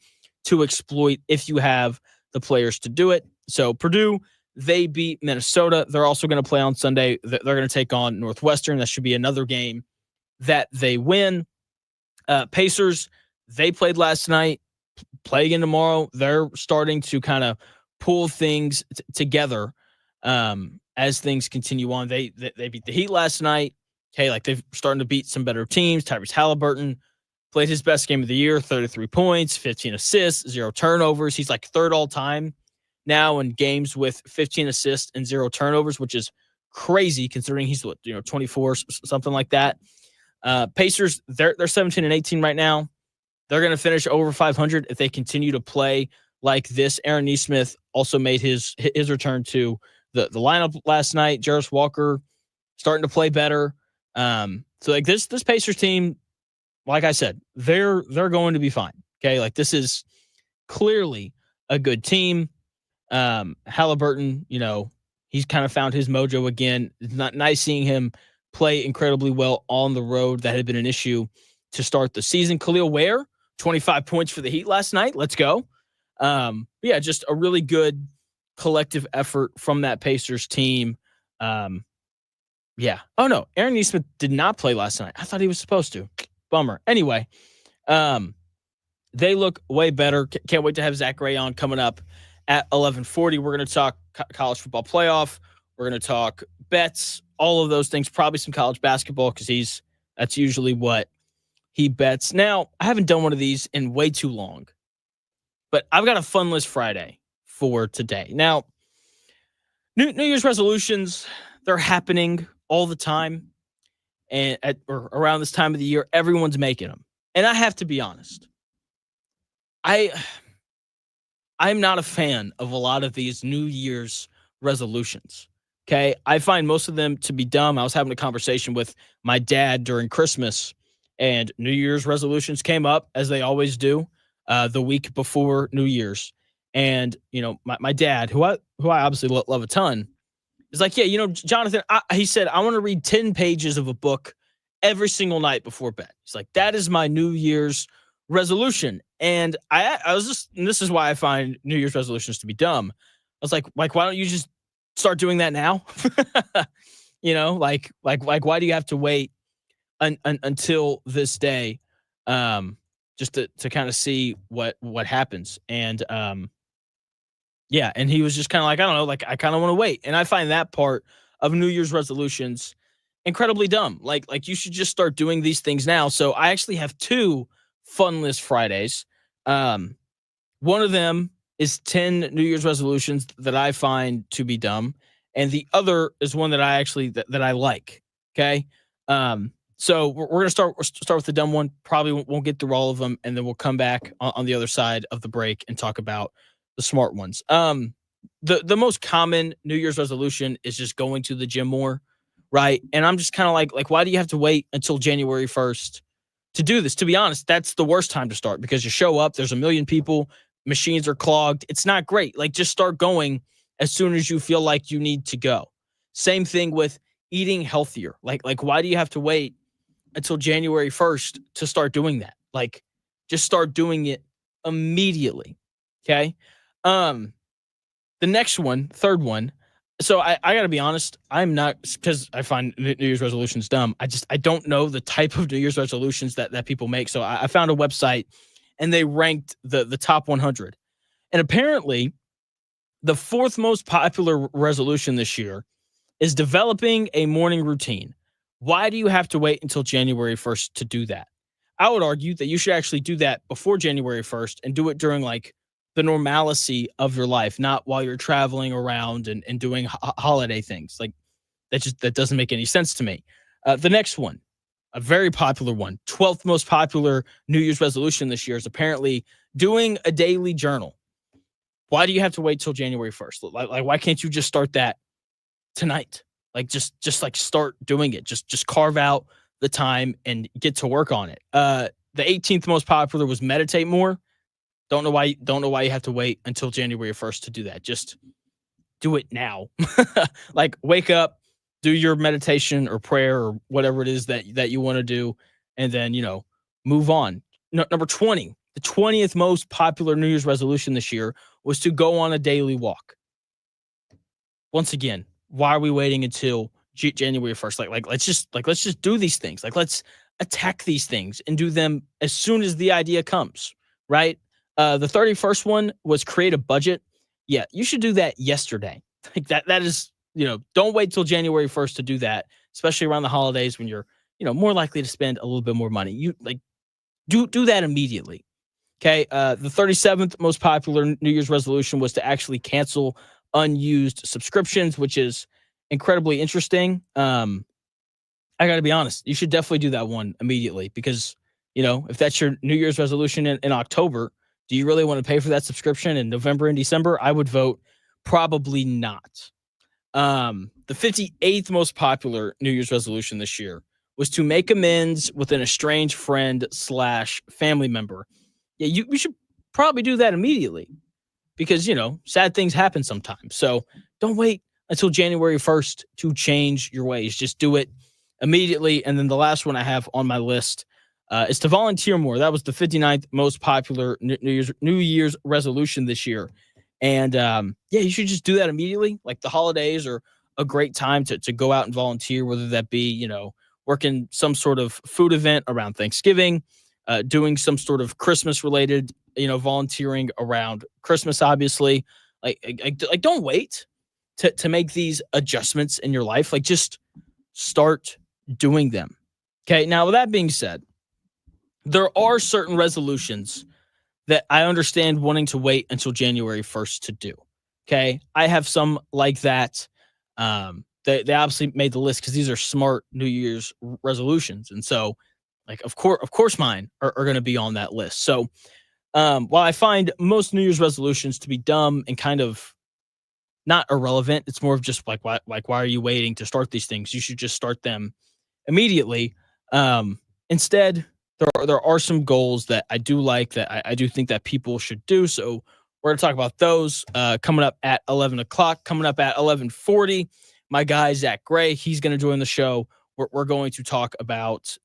to exploit if you have the players to do it. So Purdue, they beat Minnesota. They're also going to play on Sunday. They're going to take on Northwestern. That should be another game that they win. Pacers, they played last night, play again tomorrow. They're starting to kind of pull things together as things continue on. They beat the Heat last night. Okay, they're starting to beat some better teams. Tyrese Halliburton played his best game of the year, 33 points, 15 assists, 0 turnovers. He's third all time now in games with 15 assists and 0 turnovers, which is crazy considering he's 24, something like that. Pacers, they're 17 and 18 right now. They're going to finish over 500 if they continue to play like this. Aaron Nesmith also made his return to the lineup last night. Jarris Walker starting to play better. So this Pacers team, like I said, they're going to be fine. Okay. This is clearly a good team. Halliburton, he's kind of found his mojo again. It's not nice seeing him play incredibly well on the road. That had been an issue to start the season. Khalil Ware, 25 points for the Heat last night. Let's go. Just a really good collective effort from that Pacers team. Oh, no. Aaron Nesmith did not play last night. I thought he was supposed to. Bummer. Anyway, they look way better. Can't wait to have Zack Gray on coming up at 11:40. We're going to talk college football playoff. We're going to talk bets, all of those things, probably some college basketball because that's usually what he bets. Now, I haven't done one of these in way too long, but I've got a fun list Friday for today. Now, New Year's resolutions, they're happening all the time, and around this time of the year, everyone's making them. And I have to be honest, I'm not a fan of a lot of these New Year's resolutions. Okay, I find most of them to be dumb. I was having a conversation with my dad during Christmas, and New Year's resolutions came up as they always do the week before New Year's. And my dad, who I obviously love a ton, is like, yeah, Jonathan, he said, I want to read 10 pages of a book every single night before bed. He's like, that is my New Year's resolution. And I was just, and this is why I find New Year's resolutions to be dumb. I was like, why don't you just start doing that now? Why do you have to wait until this day just to kind of see what happens? And and he was just kind of like, I don't know, I kind of want to wait. And I find that part of New Year's resolutions incredibly dumb. Like you should just start doing these things now. So I actually have 2 Fun List Fridays. One of them is 10 New Year's resolutions that I find to be dumb, and the other is one that I like. Okay, so we're gonna start with the dumb one. Probably won't get through all of them, and then we'll come back on the other side of the break and talk about the smart ones. The most common New Year's resolution is just going to the gym more, right? And I'm just kind of like, why do you have to wait until January 1st to do this? To be honest, that's the worst time to start because you show up, there's a million people, machines are clogged. It's not great. Like, just start going as soon as you feel like you need to go. Same thing with eating healthier. Like why do you have to wait until January 1st to start doing that? Like, just start doing it immediately. Okay. The next one, third one. So I got to be honest. I'm not, because I find New Year's resolutions dumb. I don't know the type of New Year's resolutions that people make. So I found a website and they ranked the top 100. And apparently the fourth most popular resolution this year is developing a morning routine. Why do you have to wait until January 1st to do that? I would argue that you should actually do that before January 1st and do it during like the normalcy of your life, not while you're traveling around and doing holiday things. Like, that doesn't make any sense to me. The next one, a very popular one, 12th most popular New Year's resolution this year is apparently doing a daily journal. Why do you have to wait till January 1st? Like why can't you just start that tonight? Like, just like start doing it. Just carve out the time and get to work on it. The 18th most popular was meditate more. Don't know why you have to wait until January 1st to do that. Just do it now. Like, wake up, do your meditation or prayer or whatever it is that you want to do, and then, move on. Number 20, the 20th most popular New Year's resolution this year was to go on a daily walk. Once again, why are we waiting until January 1st? Let's just do these things. Like, let's attack these things and do them as soon as the idea comes, right? The 31st one was create a budget. Yeah, you should do that yesterday. Like, that is, don't wait till January 1st to do that, especially around the holidays when you're, more likely to spend a little bit more money. You do that immediately. Okay. The 37th most popular New Year's resolution was to actually cancel unused subscriptions, which is incredibly interesting. I got to be honest, you should definitely do that one immediately because, if that's your New Year's resolution in October, do you really want to pay for that subscription in November and December? I would vote probably not. The 58th most popular New Year's resolution this year was to make amends with an estranged friend / family member. Yeah, you should probably do that immediately because, sad things happen sometimes. So don't wait until January 1st to change your ways. Just do it immediately. And then the last one I have on my list is to volunteer more. That was the 59th most popular New Year's resolution this year. And you should just do that immediately. Like, the holidays are a great time to go out and volunteer, whether that be, working some sort of food event around Thanksgiving, doing some sort of Christmas related, volunteering around Christmas, obviously. Like don't wait to make these adjustments in your life. Like, just start doing them. Okay. Now, with that being said, there are certain resolutions that I understand wanting to wait until January 1st to do. Okay. I have some like that. They obviously made the list because these are smart New Year's resolutions. And so, like, of course mine are going to be on that list. So while I find most New Year's resolutions to be dumb and kind of not irrelevant, it's more of just like, why are you waiting to start these things? You should just start them immediately. Instead, there are some goals that I do like, that I do think that people should do. So we're going to talk about those coming up at 11 o'clock. Coming up at 11:40, my guy, Zack Gray, he's going to join the show. We're going to talk about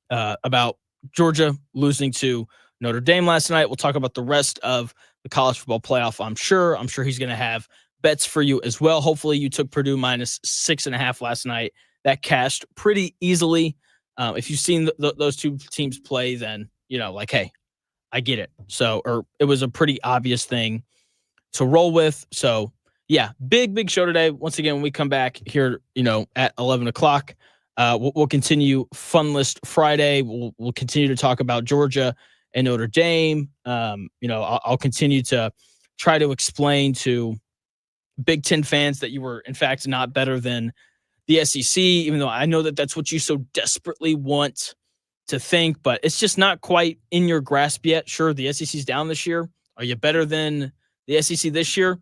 about Georgia losing to Notre Dame last night. We'll talk about the rest of the college football playoff. I'm sure he's going to have bets for you as well. Hopefully you took Purdue -6.5 last night. That cashed pretty easily. If you've seen those two teams play, then, hey, I get it. So, or it was a pretty obvious thing to roll with. So, yeah, big show today. Once again, when we come back here, at 11 o'clock, we'll continue Fun List Friday. We'll continue to talk about Georgia and Notre Dame. I'll continue to try to explain to Big Ten fans that you were, in fact, not better than the SEC, even though I know that that's what you so desperately want to think, but it's just not quite in your grasp yet. Sure, the SEC's down this year. Are you better than the SEC this year?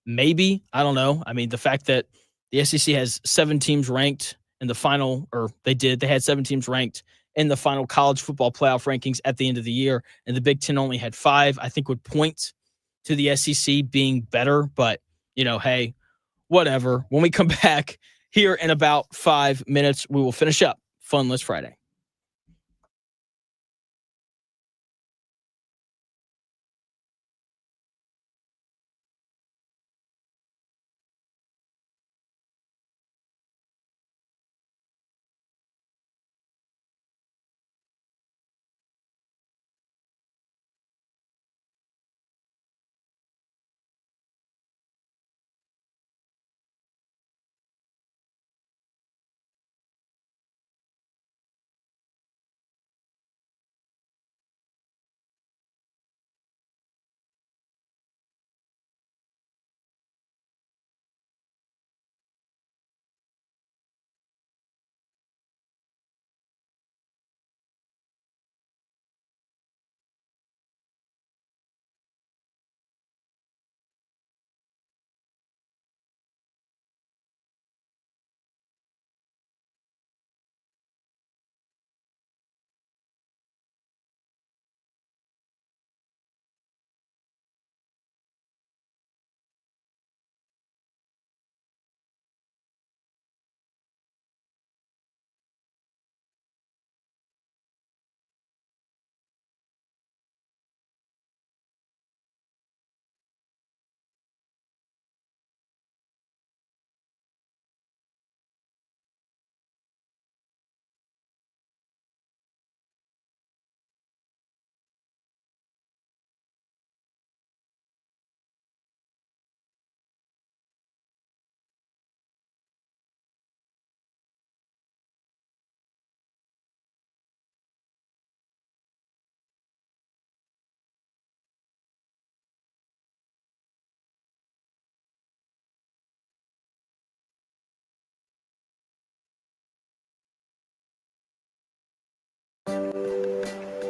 Maybe. I don't know. I mean, the fact that The SEC has 7 teams ranked in the final, or they had 7 teams ranked in the final college football playoff rankings at the end of the year, and the Big Ten only had 5. I think would point to the SEC being better, but, hey, whatever. When we come back here in about 5 minutes, we will finish up Funless Friday.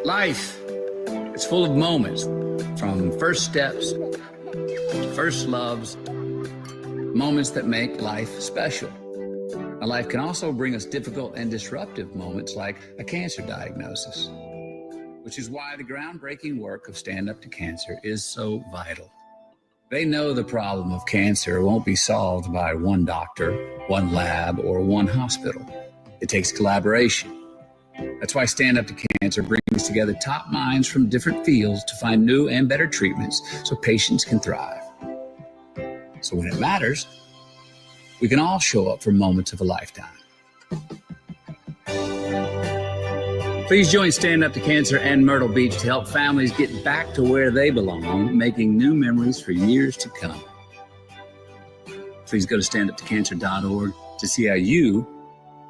Life is full of moments, from first steps to first loves, moments that make life special. Now, life can also bring us difficult and disruptive moments like a cancer diagnosis, which is why the groundbreaking work of Stand Up to Cancer is so vital. They know the problem of cancer won't be solved by one doctor, one lab, or one hospital. It takes collaboration. That's why Stand Up to Cancer brings together top minds from different fields to find new and better treatments so patients can thrive. So when it matters, we can all show up for moments of a lifetime. Please join Stand Up to Cancer and Myrtle Beach to help families get back to where they belong, making new memories for years to come. Please go to standuptocancer.org to see how you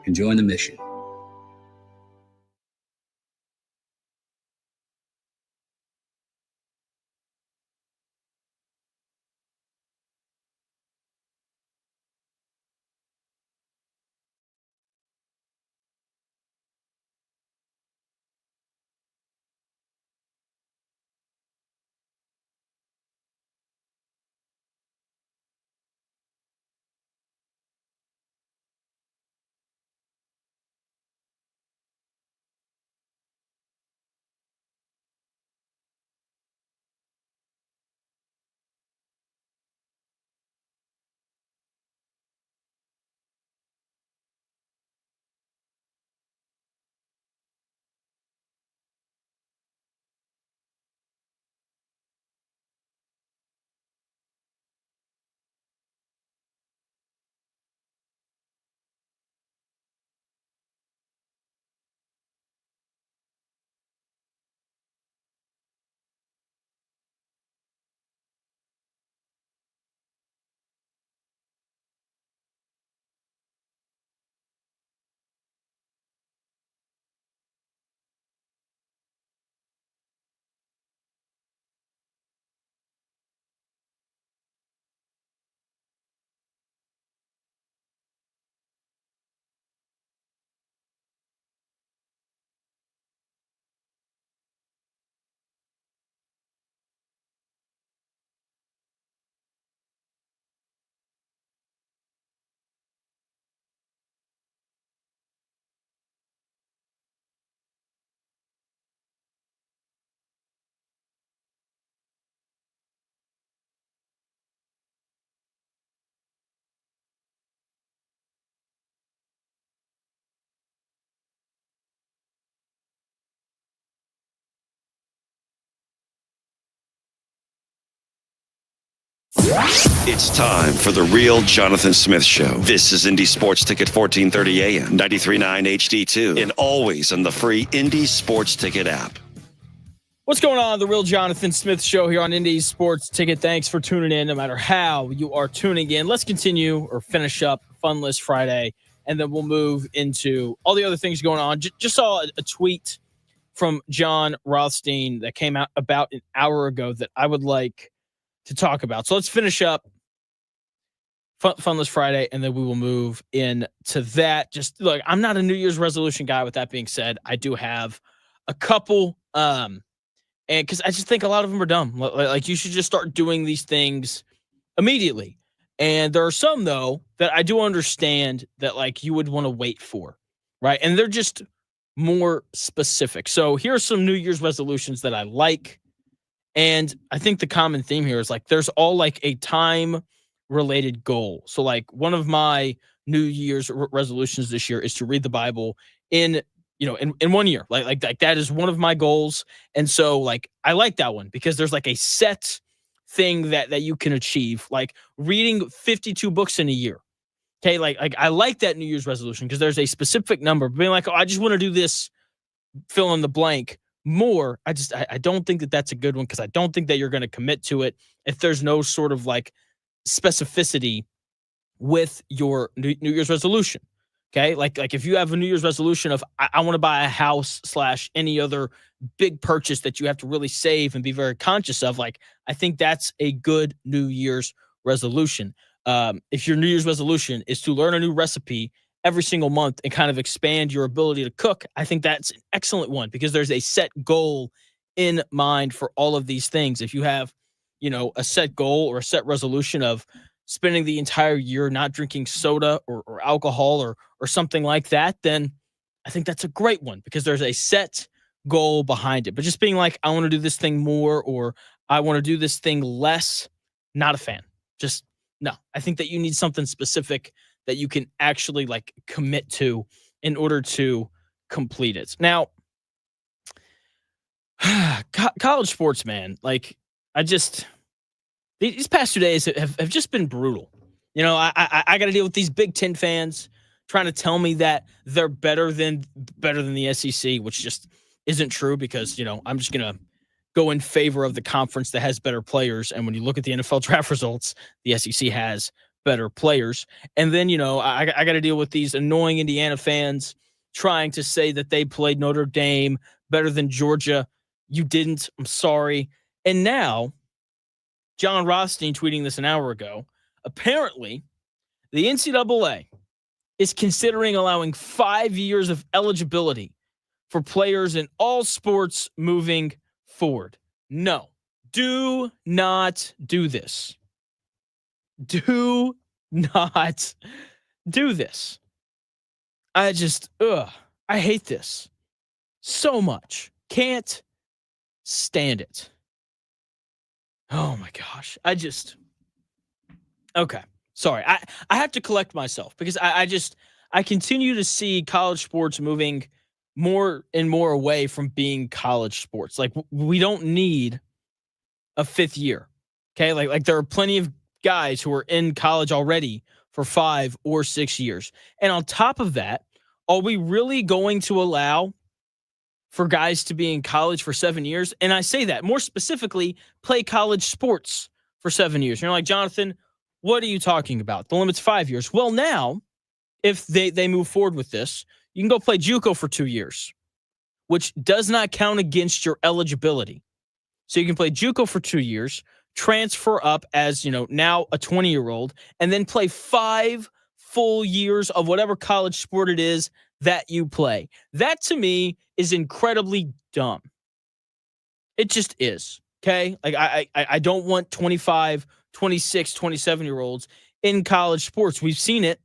can join the mission. It's time for the real Jonathan Smith Show. This is Indy Sports Ticket 1430 AM, 93.9 HD2, and always on the free Indy Sports Ticket app. What's going on? The real Jonathan Smith Show here on Indy Sports Ticket. Thanks for tuning in, no matter how you are tuning in. Let's continue or finish up Fun List Friday, and then we'll move into all the other things going on. Just saw a tweet from John Rothstein that came out about an hour ago that I would like to talk about. So let's finish up Fun List Friday, and then we will move into that. Just look, I'm not a New Year's resolution guy. With that being said, I do have a couple, and because I just think a lot of them are dumb. Like you should just start doing these things immediately. And there are some though that I do understand that like you would want to wait for, right? And they're just more specific. So here are some New Year's resolutions that I like. And I think the common theme here is like there's all like a time related goal. So like one of my New Year's resolutions this year is to read the Bible in 1 year. Like that is one of my goals. And so like I like that one because there's like a set thing that you can achieve, like reading 52 books in a year. Okay, like I like that New Year's resolution because there's a specific number. Being like, oh, I just want to do this, fill in the blank more. I don't think that that's a good one because I don't think that you're going to commit to it if there's no sort of like specificity with your New Year's resolution. Okay, like if you have a New Year's resolution of I want to buy a house / any other big purchase that you have to really save and be very conscious of, like I think that's a good New Year's resolution. If your New Year's resolution is to learn a new recipe every single month and kind of expand your ability to cook, I think that's an excellent one because there's a set goal in mind for all of these things. If you have, a set goal or a set resolution of spending the entire year not drinking soda or alcohol or something like that, then I think that's a great one because there's a set goal behind it. But just being like, I want to do this thing more or I want to do this thing less, not a fan. Just no. I think that you need something specific that you can actually like commit to in order to complete it. Now, college sports, man, like these past 2 days have just been brutal. I got to deal with these Big Ten fans trying to tell me that they're better than the SEC, which just isn't true because, I'm just going to go in favor of the conference that has better players. And when you look at the NFL draft results, the SEC has better players. And then, I got to deal with these annoying Indiana fans trying to say that they played Notre Dame better than Georgia. You didn't. I'm sorry. And now, John Rothstein tweeting this an hour ago, apparently the NCAA is considering allowing 5 years of eligibility for players in all sports moving forward. No, do not do this. Do not do this. I hate this so much. Can't stand it. Oh my gosh. Okay. Sorry. I have to collect myself because I continue to see college sports moving more and more away from being college sports. Like we don't need a fifth year. Okay. Like there are plenty of guys who are in college already for 5 or 6 years. And on top of that, are we really going to allow for guys to be in college for 7 years? And I say that more specifically, play college sports for 7 years. And you're like, Jonathan, what are you talking about? The limit's 5 years. Well, now, if they move forward with this, you can go play JUCO for 2 years, which does not count against your eligibility. So you can play JUCO for 2 years, transfer up as, now a 20-year-old, and then play 5 full years of whatever college sport it is that you play. That to me is incredibly dumb. It just is. Okay. Like I don't want 25, 26, 27-year-olds in college sports. We've seen it,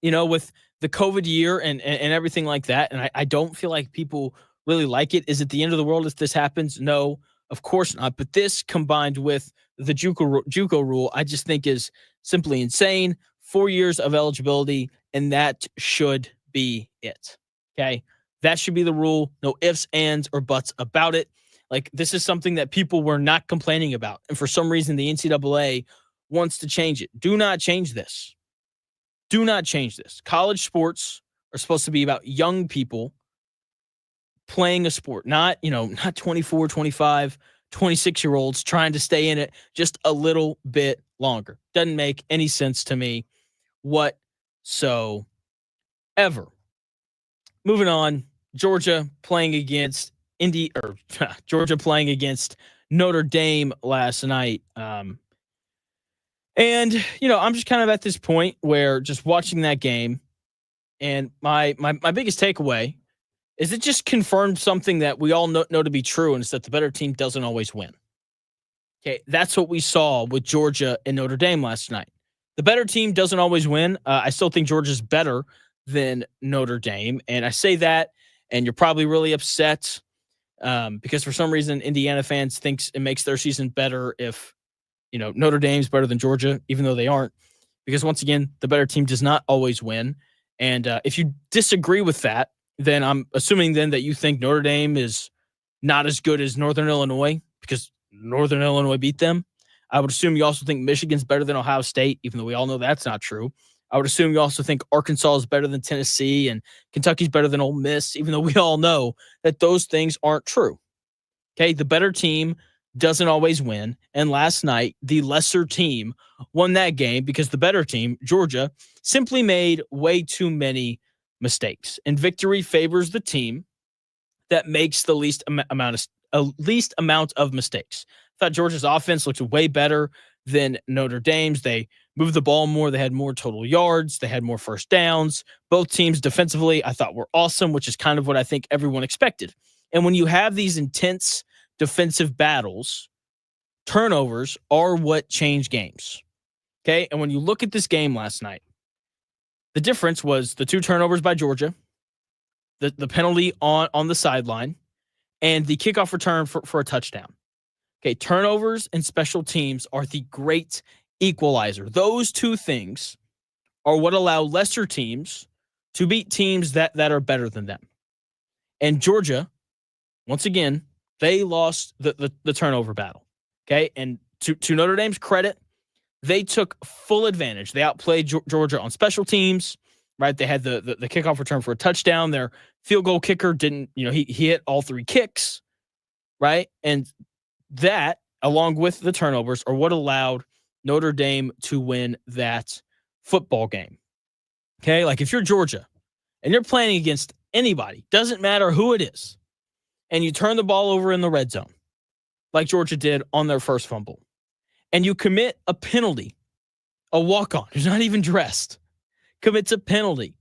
with the COVID year and everything like that. And I don't feel like people really like it. Is it the end of the world if this happens? No, of course not. But this combined with the JUCO rule, I just think is simply insane. 4 years of eligibility, and that should be it. Okay. That should be the rule. No ifs, ands, or buts about it. Like, this is something that people were not complaining about. And for some reason, the NCAA wants to change it. Do not change this. Do not change this. College sports are supposed to be about young people playing a sport, not 24, 25, 26-year-olds trying to stay in it just a little bit longer. Doesn't make any sense to me whatsoever. Moving on, Georgia playing against Georgia playing against Notre Dame last night. And, I'm just kind of at this point where just watching that game, and my biggest takeaway is it just confirmed something that we all know to be true, and it's that the better team doesn't always win. Okay, that's what we saw with Georgia and Notre Dame last night. The better team doesn't always win. I still think Georgia's better than Notre Dame, and I say that, and you're probably really upset because for some reason Indiana fans thinks it makes their season better if Notre Dame's better than Georgia, even though they aren't. Because once again, the better team does not always win. And if you disagree with that, then I'm assuming then that you think Notre Dame is not as good as Northern Illinois because Northern Illinois beat them. I would assume you also think Michigan's better than Ohio State, even though we all know that's not true. I would assume you also think Arkansas is better than Tennessee and Kentucky's better than Ole Miss, even though we all know that those things aren't true. Okay, the better team doesn't always win. And last night, the lesser team won that game because the better team, Georgia, simply made way too many mistakes. And victory favors the team that makes the least amount of mistakes. I thought Georgia's offense looked way better than Notre Dame's. They moved the ball more. They had more total yards. They had more first downs. Both teams defensively, I thought, were awesome, which is kind of what I think everyone expected. And when you have these intense defensive battles, turnovers are what change games. Okay? And when you look at this game last night, the difference was the 2 turnovers by Georgia, the penalty on the sideline, and the kickoff return for a touchdown. Okay, turnovers and special teams are the great equalizer. Those 2 things are what allow lesser teams to beat teams that are better than them. And Georgia, once again, they lost the turnover battle. Okay, and to Notre Dame's credit, they took full advantage. They outplayed Georgia on special teams, right? They had the kickoff return for a touchdown. Their field goal kicker didn't, he hit all 3 kicks, right? And that, along with the turnovers, are what allowed Notre Dame to win that football game. Okay, like if you're Georgia and you're playing against anybody, doesn't matter who it is, and you turn the ball over in the red zone, like Georgia did on their first fumble, and you commit a penalty, a walk-on who's not even dressed, commits a penalty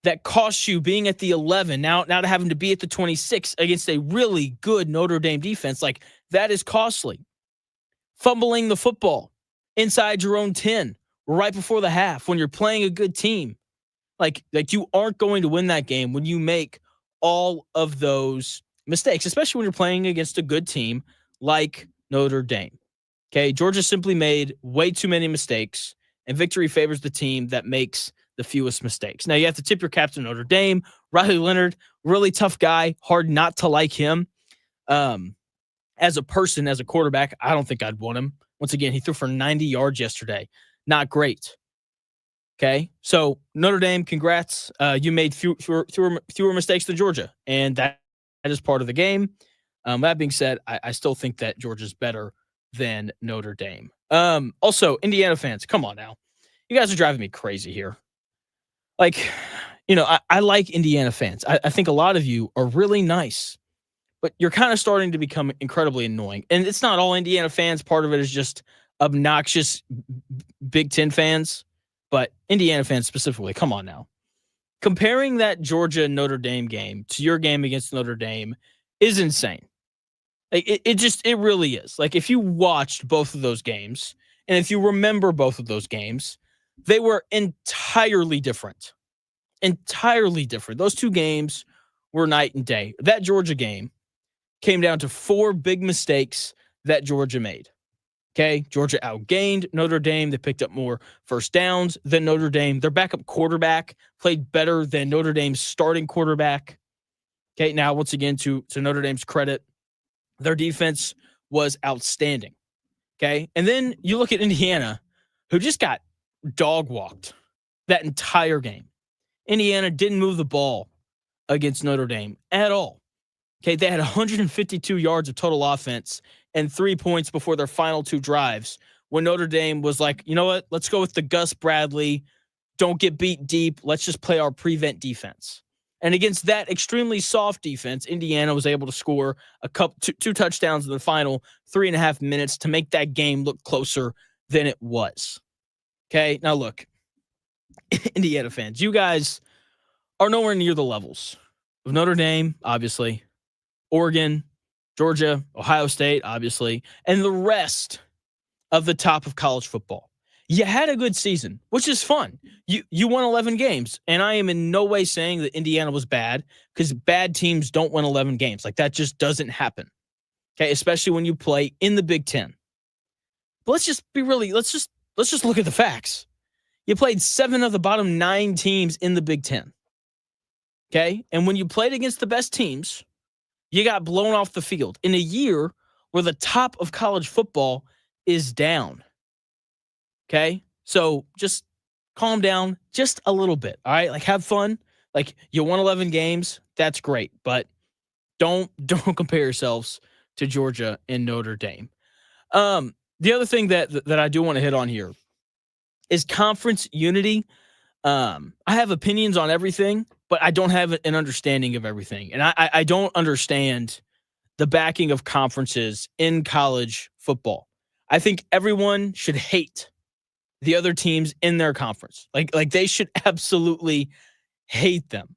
that costs you being at the 11, now to having to be at the 26 against a really good Notre Dame defense, like that is costly. Fumbling the football inside your own 10 right before the half when you're playing a good team. Like you aren't going to win that game when you make all of those mistakes, especially when you're playing against a good team like Notre Dame. Okay, Georgia simply made way too many mistakes, and victory favors the team that makes the fewest mistakes. Now, you have to tip your cap to Notre Dame. Riley Leonard, really tough guy, hard not to like him. As a person, as a quarterback, I don't think I'd want him. Once again, he threw for 90 yards yesterday. Not great. Okay, so Notre Dame, congrats. You made fewer mistakes than Georgia, and that is part of the game. That being said, I still think that Georgia's better than Notre Dame. Also, Indiana fans, come on now. You guys are driving me crazy here. Like, I like Indiana fans. I think a lot of you are really nice, but you're kind of starting to become incredibly annoying. And it's not all Indiana fans. Part of it is just obnoxious Big Ten fans, but Indiana fans specifically, come on now. Comparing that Georgia-Notre Dame game to your game against Notre Dame is insane. Like, it really is. Like, if you watched both of those games, and if you remember both of those games, they were entirely different. Entirely different. Those 2 games were night and day. That Georgia game came down to 4 big mistakes that Georgia made. Okay, Georgia outgained Notre Dame. They picked up more first downs than Notre Dame. Their backup quarterback played better than Notre Dame's starting quarterback. Okay, now once again, to Notre Dame's credit, their defense was outstanding. Okay, and then you look at Indiana, who just got dog walked that entire game. Indiana didn't move the ball against Notre Dame at all. Okay, they had 152 yards of total offense and 3 points before their final 2 drives when Notre Dame was like, you know what, let's go with the Gus Bradley, don't get beat deep, let's just play our prevent defense. And against that extremely soft defense, Indiana was able to score two touchdowns in the final 3.5 minutes to make that game look closer than it was. Okay, now look, Indiana fans, you guys are nowhere near the levels of Notre Dame, obviously, Oregon, Georgia, Ohio State, obviously, and the rest of the top of college football. You had a good season, which is fun. You won 11 games, and I am in no way saying that Indiana was bad, because bad teams don't win 11 games. Like, that just doesn't happen. Okay, especially when you play in the Big Ten. But let's just look at the facts. You played 7 of the bottom 9 teams in the Big Ten. Okay, and when you played against the best teams, you got blown off the field in a year where the top of college football is down. Okay, so just calm down just a little bit. All right, like, have fun. Like, you won 11 games, that's great, but don't compare yourselves to Georgia and Notre Dame. The other thing that I do want to hit on here is conference unity. I have opinions on everything, but I don't have an understanding of everything. And I don't understand the backing of conferences in college football. I think everyone should hate the other teams in their conference. Like they should absolutely hate them.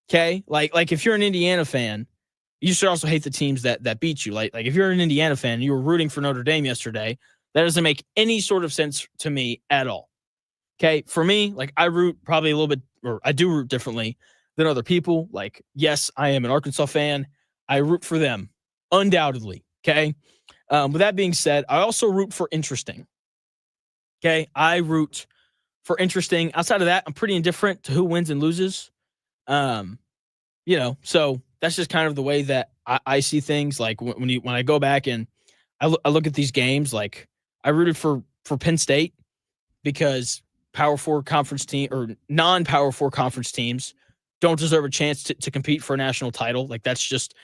Okay? Like if you're an Indiana fan, you should also hate the teams that beat you. Like if you're an Indiana fan and you were rooting for Notre Dame yesterday, that doesn't make any sort of sense to me at all. Okay, for me, like, I root probably a little bit, or I do root differently than other people. Like, yes, I am an Arkansas fan. I root for them, undoubtedly. Okay, with that being said, I also root for interesting. Okay, I root for interesting. Outside of that, I'm pretty indifferent to who wins and loses. So that's just kind of the way that I see things. Like when I go back and I look at these games, like, I rooted for Penn State because Power 4 conference team or non-Power 4 conference teams don't deserve a chance to compete for a national title. Like, that's just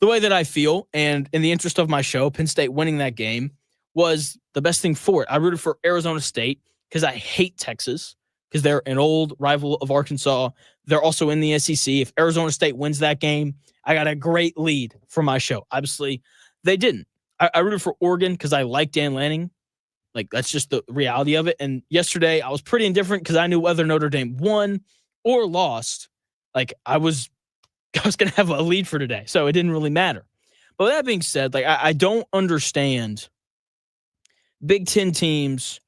the way that I feel. And in the interest of my show, Penn State winning that game was the best thing for it. I rooted for Arizona State because I hate Texas, because they're an old rival of Arkansas. They're also in the SEC. If Arizona State wins that game, I got a great lead for my show. Obviously, they didn't. I rooted for Oregon because I like Dan Lanning. Like, that's just the reality of it. And yesterday, I was pretty indifferent because I knew whether Notre Dame won or lost, like, I was going to have a lead for today. So it didn't really matter. But with that being said, like, I don't understand Big Ten teams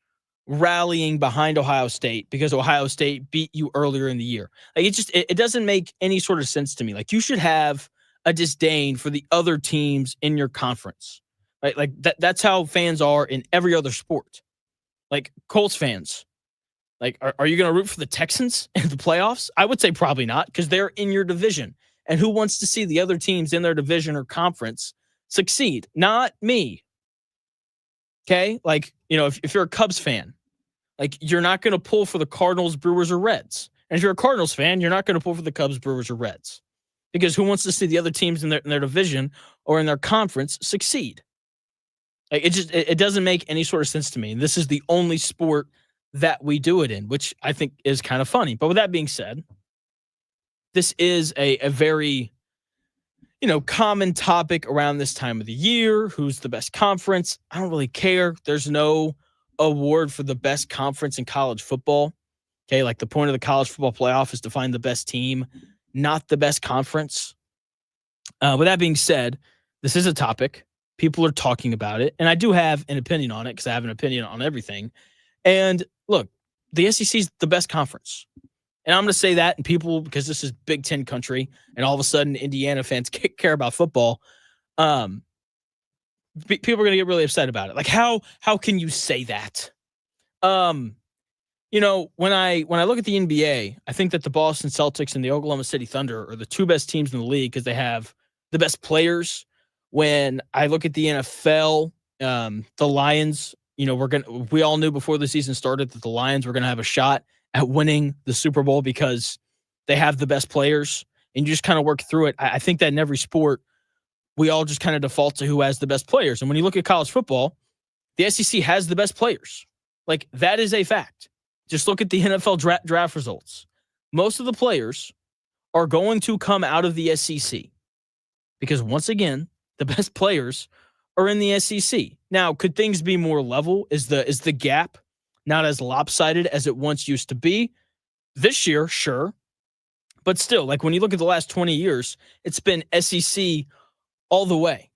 rallying behind Ohio State because Ohio State beat you earlier in the year. Like, it doesn't make any sort of sense to me. Like, you should have a disdain for the other teams in your conference. Right? Like, that's how fans are in every other sport. Like, Colts fans, like, are you going to root for the Texans in the playoffs? I would say probably not, because they're in your division. And who wants to see the other teams in their division or conference succeed? Not me. Okay? Like, if you're a Cubs fan, like, you're not going to pull for the Cardinals, Brewers, or Reds. And if you're a Cardinals fan, you're not going to pull for the Cubs, Brewers, or Reds. Because who wants to see the other teams in their division or in their conference succeed? Like, it doesn't make any sort of sense to me. This is the only sport that we do it in, which I think is kind of funny. But with that being said, this is a very, common topic around this time of the year. Who's the best conference? I don't really care. There's no award for the best conference in college football. Okay, like, the point of the college football playoff is to find the best team, not the best conference. With that being said, this is a topic. People are talking about it, and I do have an opinion on it because I have an opinion on everything. And look, the SEC is the best conference. And I'm going to say that, and people, because this is Big Ten country, and all of a sudden Indiana fans care about football, people are going to get really upset about it. Like, how can you say that? When I look at the NBA, I think that the Boston Celtics and the Oklahoma City Thunder are the 2 best teams in the league because they have the best players. When I look at the NFL, the Lions we all knew before the season started that the Lions were going to have a shot at winning the Super Bowl because they have the best players, and you just kind of work through it. I think that in every sport, we all just kind of default to who has the best players. And when you look at college football, the SEC has the best players. Like, that is a fact. Just look at the NFL draft results. Most of the players are going to come out of the SEC because, once again, the best players are in the SEC. Now, could things be more level? Is the gap not as lopsided as it once used to be? This year, sure. But still, like, when you look at the last 20 years, it's been SEC all the way.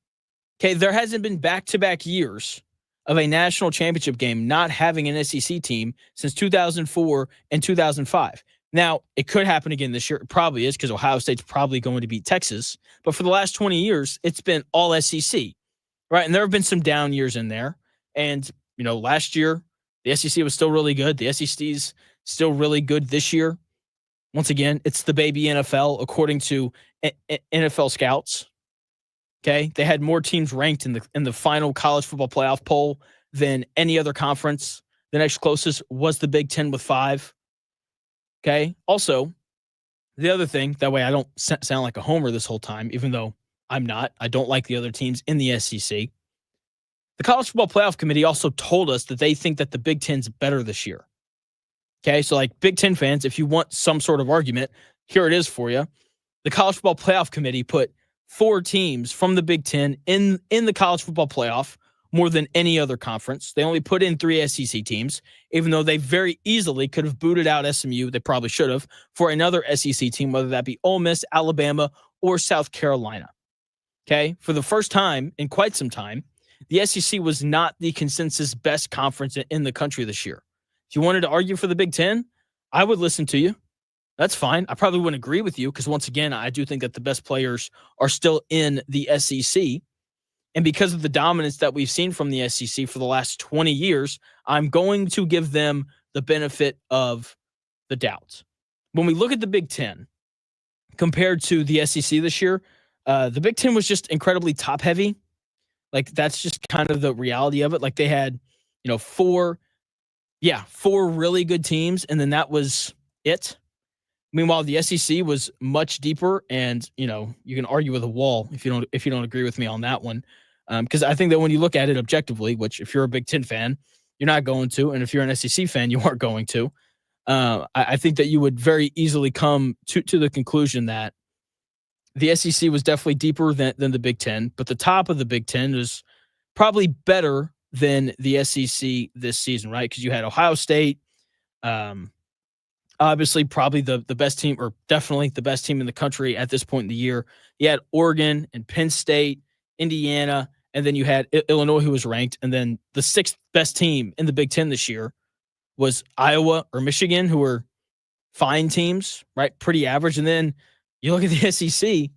Okay, there hasn't been back-to-back years of a national championship game not having an SEC team since 2004 and 2005. Now, it could happen again this year. It probably is, because Ohio State's probably going to beat Texas. But for the last 20 years, it's been all SEC, right? And there have been some down years in there. And, last year, the SEC was still really good. The SEC's still really good this year. Once again, it's the baby NFL, according to NFL scouts. Okay, they had more teams ranked in the final college football playoff poll than any other conference. The next closest was the Big Ten with 5. Okay, also, the other thing, that way I don't sound like a homer this whole time, even though I'm not. I don't like the other teams in the SEC. The College Football Playoff Committee also told us that they think that the Big Ten's better this year. Okay, so like Big Ten fans, if you want some sort of argument, here it is for you. The College Football Playoff Committee put 4 teams from the Big Ten in the college football playoff, more than any other conference. They only put in 3 SEC teams, even though they very easily could have booted out SMU. They probably should have, for another SEC team, whether that be Ole Miss, Alabama, or South Carolina. Okay, for the first time in quite some time, the SEC was not the consensus best conference in the country this year. If you wanted to argue for the Big Ten, I would listen to you. That's fine. I probably wouldn't agree with you because, once again, I do think that the best players are still in the SEC. And because of the dominance that we've seen from the SEC for the last 20 years, I'm going to give them the benefit of the doubt. When we look at the Big Ten compared to the SEC this year, the Big Ten was just incredibly top-heavy. Like, that's just kind of the reality of it. Like, they had, 4 really good teams, and then that was it. Meanwhile, the SEC was much deeper, and you can argue with a wall if you don't agree with me on that one. Because I think that when you look at it objectively, which if you're a Big Ten fan, you're not going to, and if you're an SEC fan, you aren't going to. I think that you would very easily come to the conclusion that the SEC was definitely deeper than the Big Ten, but the top of the Big Ten was probably better than the SEC this season, right? Because you had Ohio State, obviously probably the best team, or definitely the best team in the country at this point in the year. You had Oregon and Penn State, Indiana, and then you had Illinois, who was ranked. And then the 6th best team in the Big Ten this year was Iowa or Michigan, who were fine teams, right? Pretty average. And then you look at the SEC,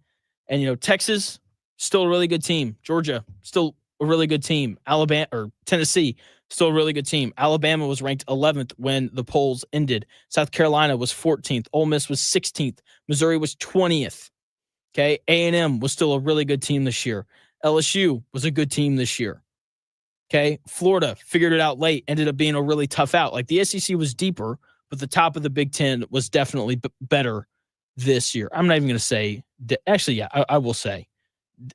and Texas, still a really good team. Georgia, still a really good team. Alabama or Tennessee, still a really good team. Alabama was ranked 11th when the polls ended. South Carolina was 14th. Ole Miss was 16th. Missouri was 20th. Okay, A&M was still a really good team this year. LSU was a good team this year. Okay, Florida figured it out late, ended up being a really tough out. Like, the SEC was deeper, but the top of the Big Ten was definitely better this year. I'm not even going to say actually, yeah, I will say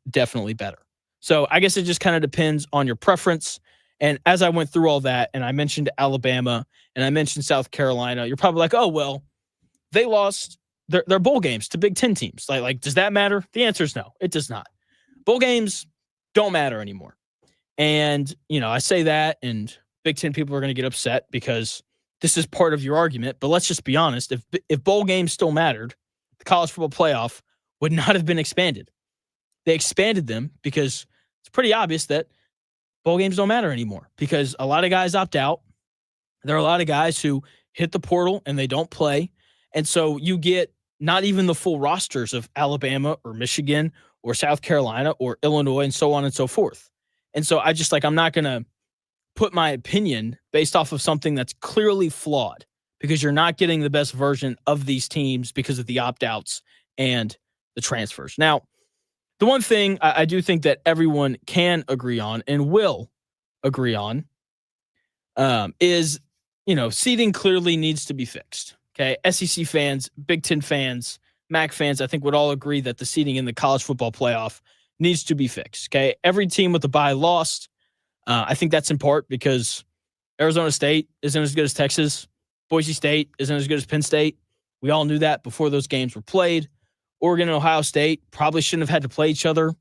definitely better. So I guess it just kind of depends on your preference. And as I went through all that, and I mentioned Alabama and I mentioned South Carolina, you're probably like, oh, well, they lost their bowl games to Big Ten teams. Like, does that matter? The answer is no, it does not. Bowl games don't matter anymore. And, I say that, and Big Ten people are going to get upset because this is part of your argument. But let's just be honest. If bowl games still mattered, the college football playoff would not have been expanded. They expanded them because it's pretty obvious that bowl games don't matter anymore because a lot of guys opt out. There are a lot of guys who hit the portal and they don't play. And so you get not even the full rosters of Alabama or Michigan or South Carolina or Illinois and so on and so forth. And so I'm not going to put my opinion based off of something that's clearly flawed because you're not getting the best version of these teams because of the opt-outs and the transfers. Now, the one thing I do think that everyone can agree on and will agree on is, seating clearly needs to be fixed. Okay. SEC fans, Big Ten fans, MAC fans, I think would all agree that the seating in the college football playoff needs to be fixed. Okay. Every team with a bye lost. I think that's in part because Arizona State isn't as good as Texas. Boise State isn't as good as Penn State. We all knew that before those games were played. Oregon and Ohio State probably shouldn't have had to play each other.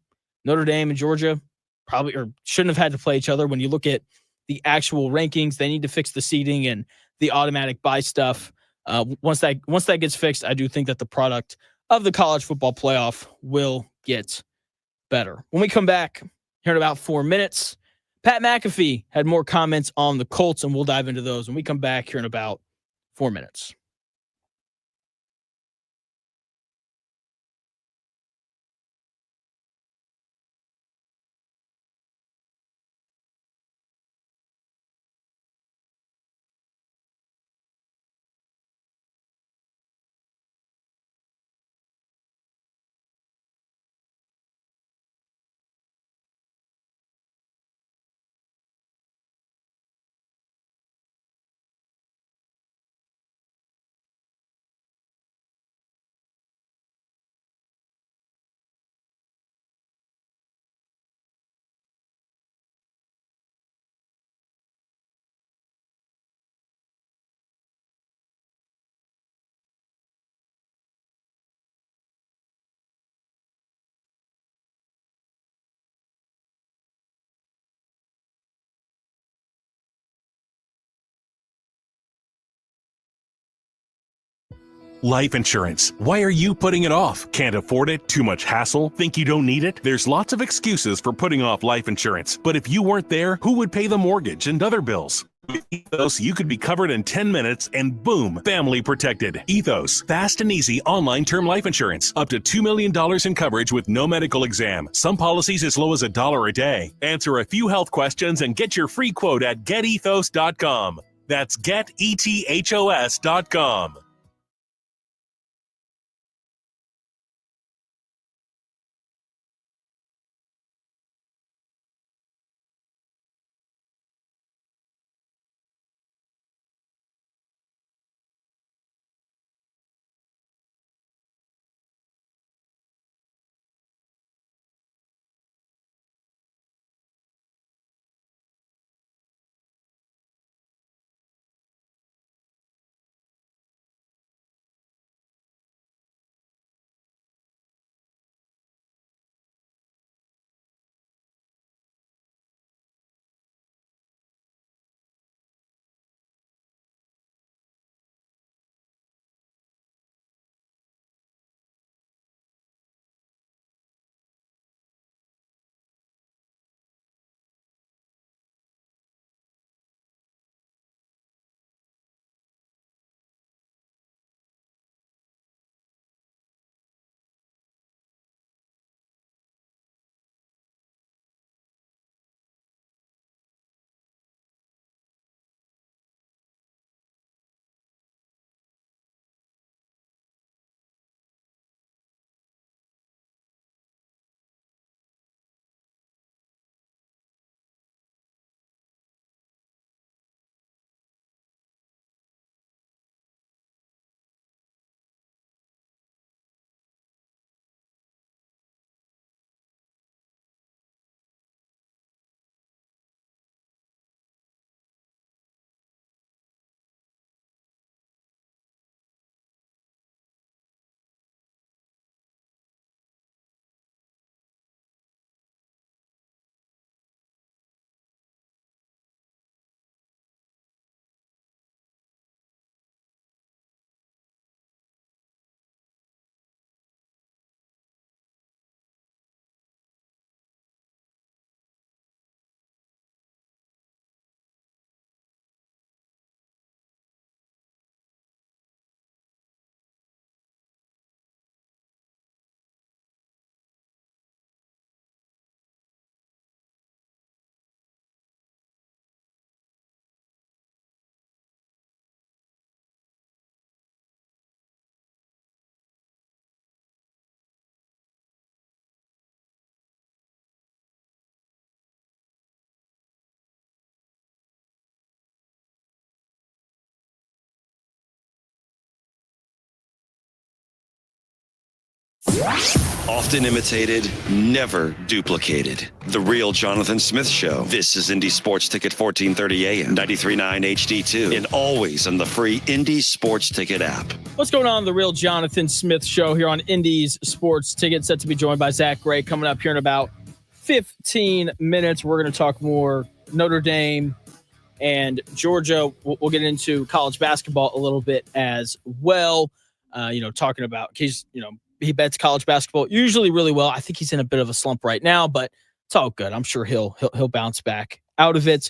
Notre Dame and Georgia probably shouldn't have had to play each other. When you look at the actual rankings, they need to fix the seeding and the automatic bye stuff. Once that gets fixed, I do think that the product of the college football playoff will get better. When we come back here in about 4 minutes, Pat McAfee had more comments on the Colts, and we'll dive into those when we come back here in about 4 minutes. Life insurance. Why are you putting it off? Can't afford it? Too much hassle? Think you don't need it? There's lots of excuses for putting off life insurance. But if you weren't there, who would pay the mortgage and other bills? With Ethos, you could be covered in 10 minutes and boom, family protected. Ethos, fast and easy online term life insurance. Up to $2 million in coverage with no medical exam. Some policies as low as $1 a day. Answer a few health questions and get your free quote at getethos.com. That's getethos.com. Often imitated, never duplicated. The real Jonathan Smith Show. This is Indy Sports Ticket 1430 AM, 93.9 HD2, and always on the free Indy Sports Ticket app. What's going on? The real Jonathan Smith Show here on Indy's Sports Ticket. Set to be joined by Zack Gray coming up here in about 15 minutes. We're going to talk more Notre Dame and Georgia. We'll get into college basketball a little bit as well. Talking about he bets college basketball usually really well. I think he's in a bit of a slump right now, but it's all good. I'm sure he'll bounce back out of it.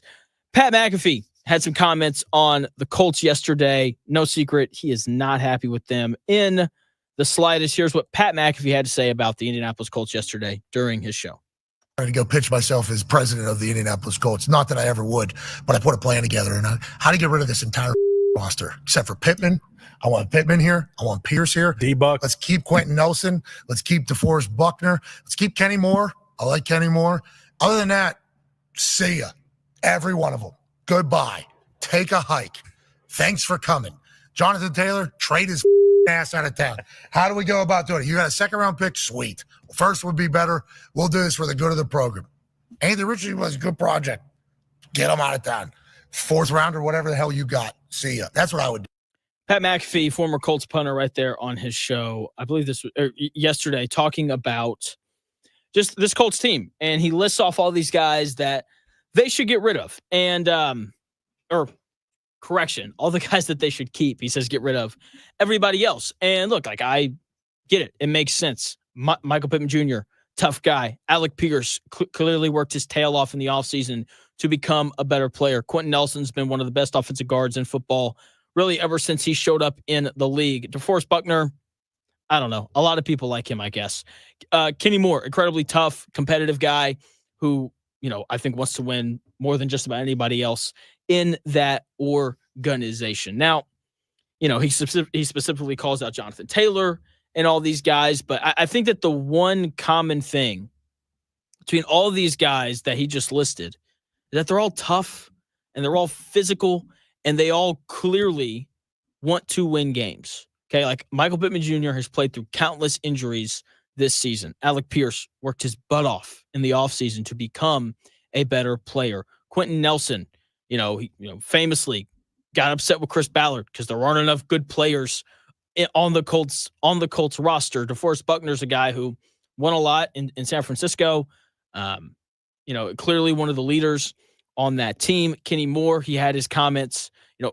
Pat McAfee had some comments on the Colts yesterday. No secret, he is not happy with them in the slightest. Here's what Pat McAfee had to say about the Indianapolis Colts yesterday during his show. To go pitch myself as president of the Indianapolis Colts. Not that I ever would, but I put a plan together and how to get rid of this entire roster, except for Pittman. I want Pittman here. I want Pierce here. D-Buck. Let's keep Quentin Nelson. Let's keep DeForest Buckner. Let's keep Kenny Moore. I like Kenny Moore. Other than that, see ya. Every one of them. Goodbye. Take a hike. Thanks for coming. Jonathan Taylor, trade his ass out of town. How do we go about doing it? You got a second-round pick? Sweet. First would be better. We'll do this for the good of the program. Anthony Richardson was a good project. Get him out of town. Fourth round or whatever the hell you got. See ya. That's what I would do. Pat McAfee, former Colts punter, right there on his show. I believe this was yesterday, talking about just this Colts team, and he lists off all these guys that they should get rid of, and all the guys that they should keep. He says get rid of everybody else. And look, like I get it, it makes sense. Michael Pittman Jr., tough guy. Alec Pierce clearly worked his tail off in the offseason to become a better player. Quentin Nelson's been one of the best offensive guards in football really ever since he showed up in the league. DeForest Buckner, I don't know. A lot of people like him, I guess. Kenny Moore, incredibly tough, competitive guy who, I think wants to win more than just about anybody else in that organization. Now, he specifically calls out Jonathan Taylor and all these guys, but I think that the one common thing between all of these guys that he just listed is that they're all tough and they're all physical and they all clearly want to win games. Okay, like Michael Pittman Jr. has played through countless injuries this season. Alec Pierce worked his butt off in the offseason to become a better player. Quentin Nelson, he famously got upset with Chris Ballard because there aren't enough good players on the Colts roster. DeForest Buckner's a guy who won a lot in San Francisco. Clearly one of the leaders on that team. Kenny Moore, he had his comments,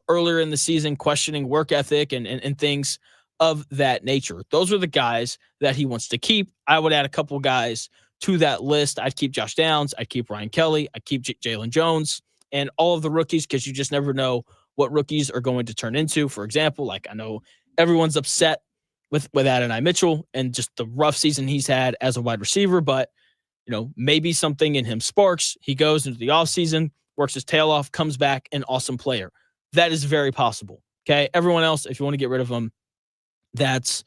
earlier in the season questioning work ethic and things of that nature. Those are the guys that he wants to keep. I would add a couple guys to that list. I'd keep Josh Downs. I'd keep Ryan Kelly. I'd keep Jalen Jones and all of the rookies because you just never know what rookies are going to turn into. For example, like I know everyone's upset with Adonai Mitchell and just the rough season he's had as a wide receiver, but maybe something in him sparks. He goes into the offseason, works his tail off, comes back, an awesome player. That is very possible. Okay. Everyone else, if you want to get rid of them, that's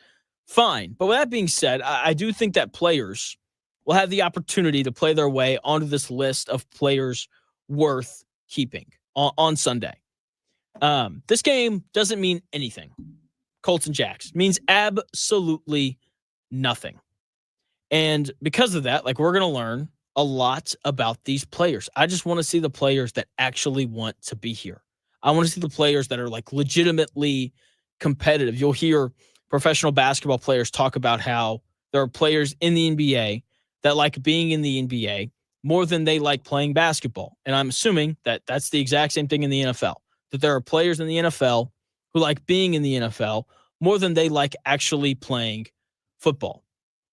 fine. But with that being said, I do think that players will have the opportunity to play their way onto this list of players worth keeping on Sunday. This game doesn't mean anything. Colts and Jags means absolutely nothing. And because of that, we're going to learn a lot about these players. I just want to see the players that actually want to be here. I want to see the players that are legitimately competitive. You'll hear professional basketball players talk about how there are players in the NBA that like being in the NBA more than they like playing basketball. And I'm assuming that that's the exact same thing in the NFL, that there are players in the NFL who like being in the NFL more than they like actually playing football.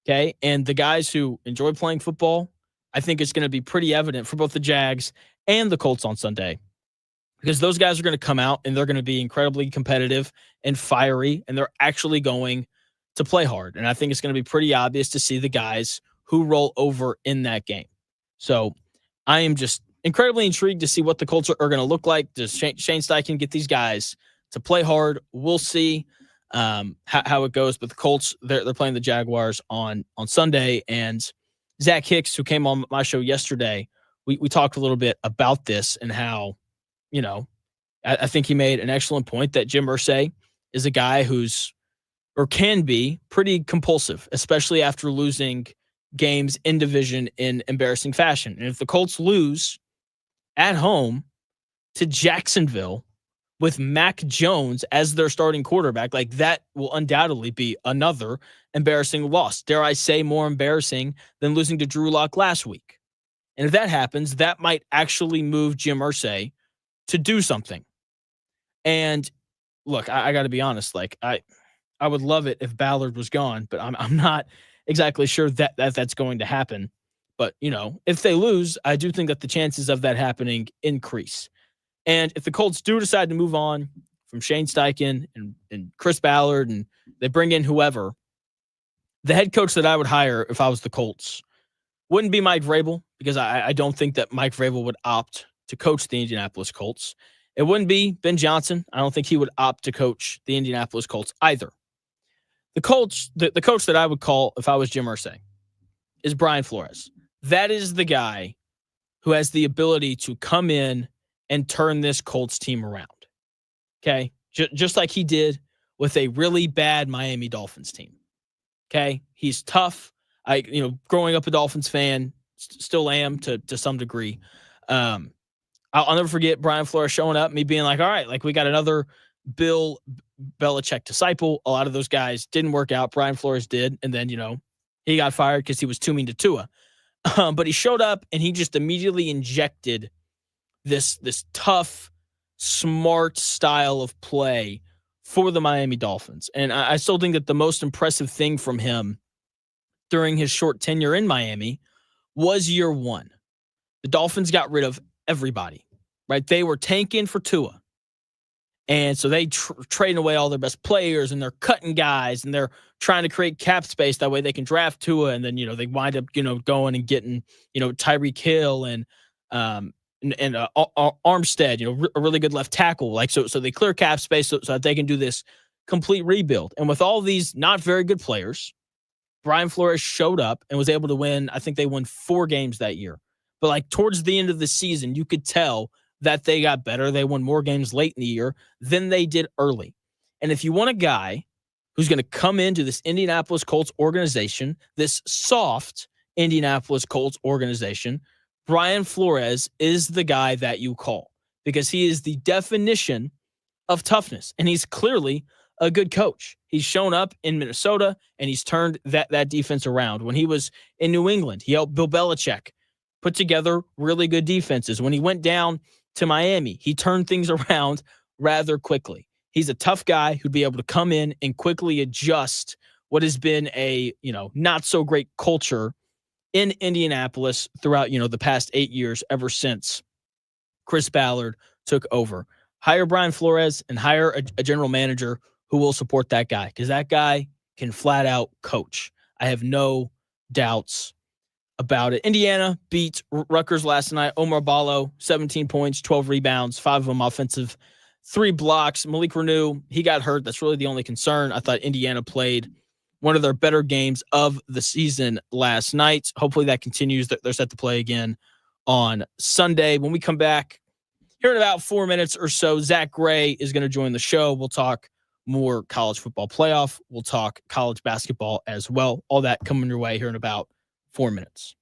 Okay. And the guys who enjoy playing football, I think it's going to be pretty evident for both the Jags and the Colts on Sunday, because those guys are going to come out and they're going to be incredibly competitive and fiery, and they're actually going to play hard. And I think it's going to be pretty obvious to see the guys who roll over in that game. So I am just incredibly intrigued to see what the Colts are going to look like. Does Shane Steichen get these guys to play hard? We'll see how it goes. But the Colts, they're playing the Jaguars on Sunday. And Zach Hicks, who came on my show yesterday, we talked a little bit about this and how, I think he made an excellent point that Jim Irsay is a guy who's or can be pretty compulsive, especially after losing games in division in embarrassing fashion. And if the Colts lose at home to Jacksonville with Mac Jones as their starting quarterback, like that will undoubtedly be another embarrassing loss. Dare I say more embarrassing than losing to Drew Lock last week. And if that happens, that might actually move Jim Irsay to do something. And look, I got to be honest. Like I would love it if Ballard was gone, but I'm not exactly sure that's going to happen. But if they lose, I do think that the chances of that happening increase. And if the Colts do decide to move on from Shane Steichen and Chris Ballard, and they bring in whoever, the head coach that I would hire if I was the Colts wouldn't be Mike Vrabel, because I don't think that Mike Vrabel would opt to coach the Indianapolis Colts. It wouldn't be Ben Johnson. I don't think he would opt to coach the Indianapolis Colts either. The coach that I would call if I was Jim Irsay is Brian Flores. That is the guy who has the ability to come in and turn this Colts team around. Okay? Just like he did with a really bad Miami Dolphins team. Okay? He's tough. Growing up a Dolphins fan, still am to some degree. I'll never forget Brian Flores showing up, me being like, all right, like we got another Bill Belichick disciple. A lot of those guys didn't work out. Brian Flores did. And then, he got fired because he was too mean to Tua. But he showed up and he just immediately injected this tough, smart style of play for the Miami Dolphins. And I still think that the most impressive thing from him during his short tenure in Miami was year one. The Dolphins got rid of everybody, right? They were tanking for Tua. And so they trading away all their best players, and they're cutting guys, and they're trying to create cap space. That way they can draft Tua. And then, they wind up, going and getting, Tyreek Hill and Armstead, a really good left tackle. Like, so they clear cap space so that they can do this complete rebuild. And with all these not very good players, Brian Flores showed up and was able to win. I think they won 4 games that year. But like towards the end of the season, you could tell that they got better. They won more games late in the year than they did early. And if you want a guy who's going to come into this Indianapolis Colts organization, this soft Indianapolis Colts organization, Brian Flores is the guy that you call, because he is the definition of toughness. And he's clearly a good coach. He's shown up in Minnesota and he's turned that defense around. When he was in New England, he helped Bill Belichick put together really good defenses. When he went down to Miami, he turned things around rather quickly. He's a tough guy who'd be able to come in and quickly adjust what has been a, not so great culture in Indianapolis throughout, the past 8 years, ever since Chris Ballard took over. Hire Brian Flores and hire a general manager who will support that guy, because that guy can flat out coach. I have no doubts about it. Indiana beat Rutgers last night. Omar Ballo, 17 points, 12 rebounds, 5 of them offensive, 3 blocks. Malik Renew, he got hurt. That's really the only concern. I thought Indiana played one of their better games of the season last night. Hopefully that continues. They're set to play again on Sunday. When we come back here in about 4 minutes or so, Zack Gray is going to join the show. We'll talk more college football playoff. We'll talk college basketball as well. All that coming your way here in about 4 minutes.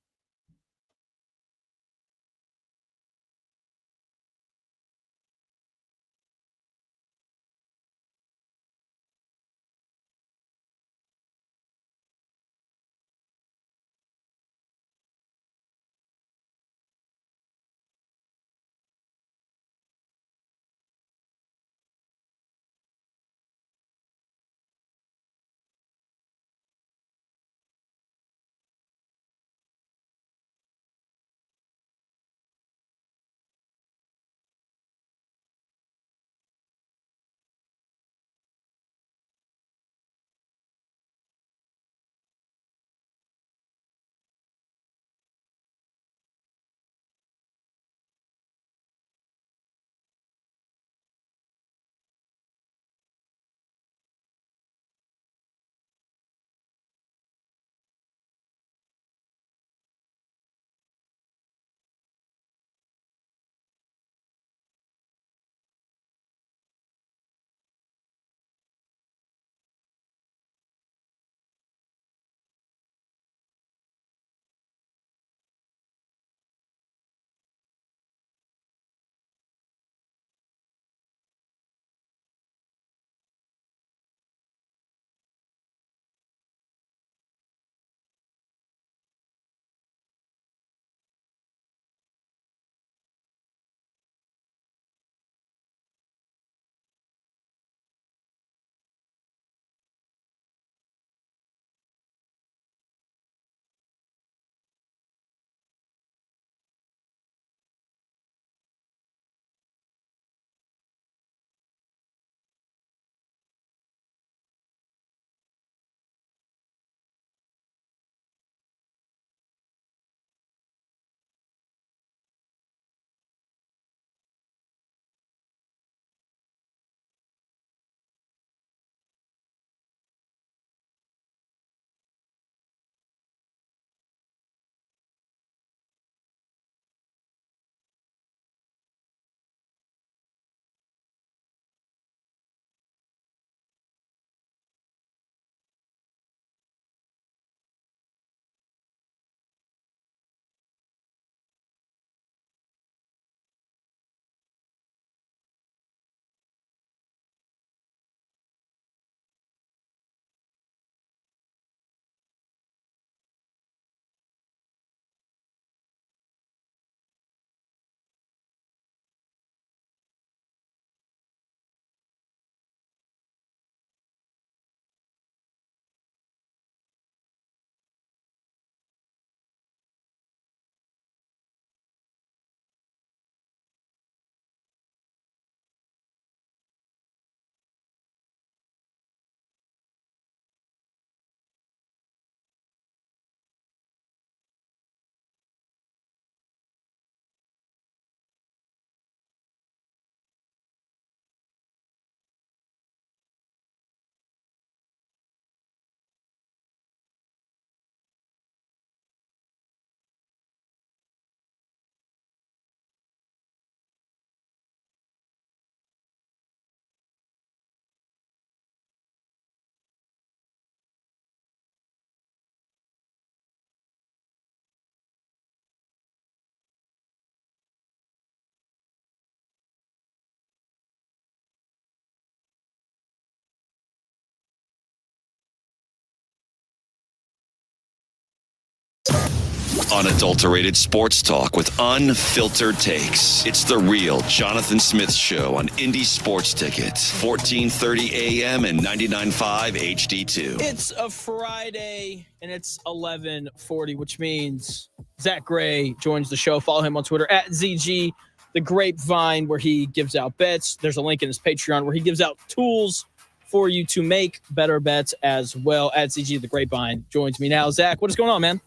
Unadulterated sports talk with unfiltered takes. It's the real Jonathan Smith Show on Indy Sports Ticket, 1430 AM and 99.5 HD2. It's a Friday, and it's 11:40, which means Zack Gray joins the show. Follow him on Twitter at ZG The Grapevine, where he gives out bets. There's a link in his Patreon where he gives out tools for you to make better bets as well. At ZG The Grapevine joins me now. Zach, what is going on, man?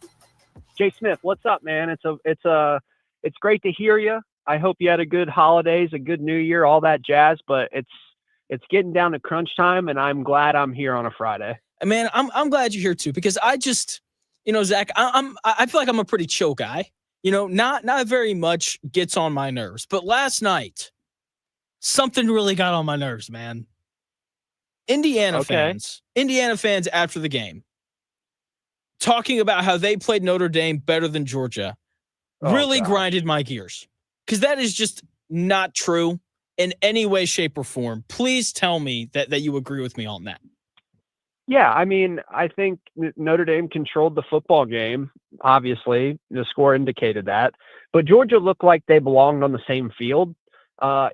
Jay Smith, what's up, man? It's great to hear you. I hope you had a good holidays, a good New Year, all that jazz. But it's getting down to crunch time, and I'm glad I'm here on a Friday. Man, I'm glad you're here too, because I just, Zach, I feel like I'm a pretty chill guy. Not very much gets on my nerves, but last night something really got on my nerves, man. Indiana fans after the game, talking about how they played Notre Dame better than Georgia, really grinded my gears, because that is just not true in any way, shape, or form. Please tell me that you agree with me on that. Yeah, I mean, I think Notre Dame controlled the football game. Obviously, the score indicated that. But Georgia looked like they belonged on the same field.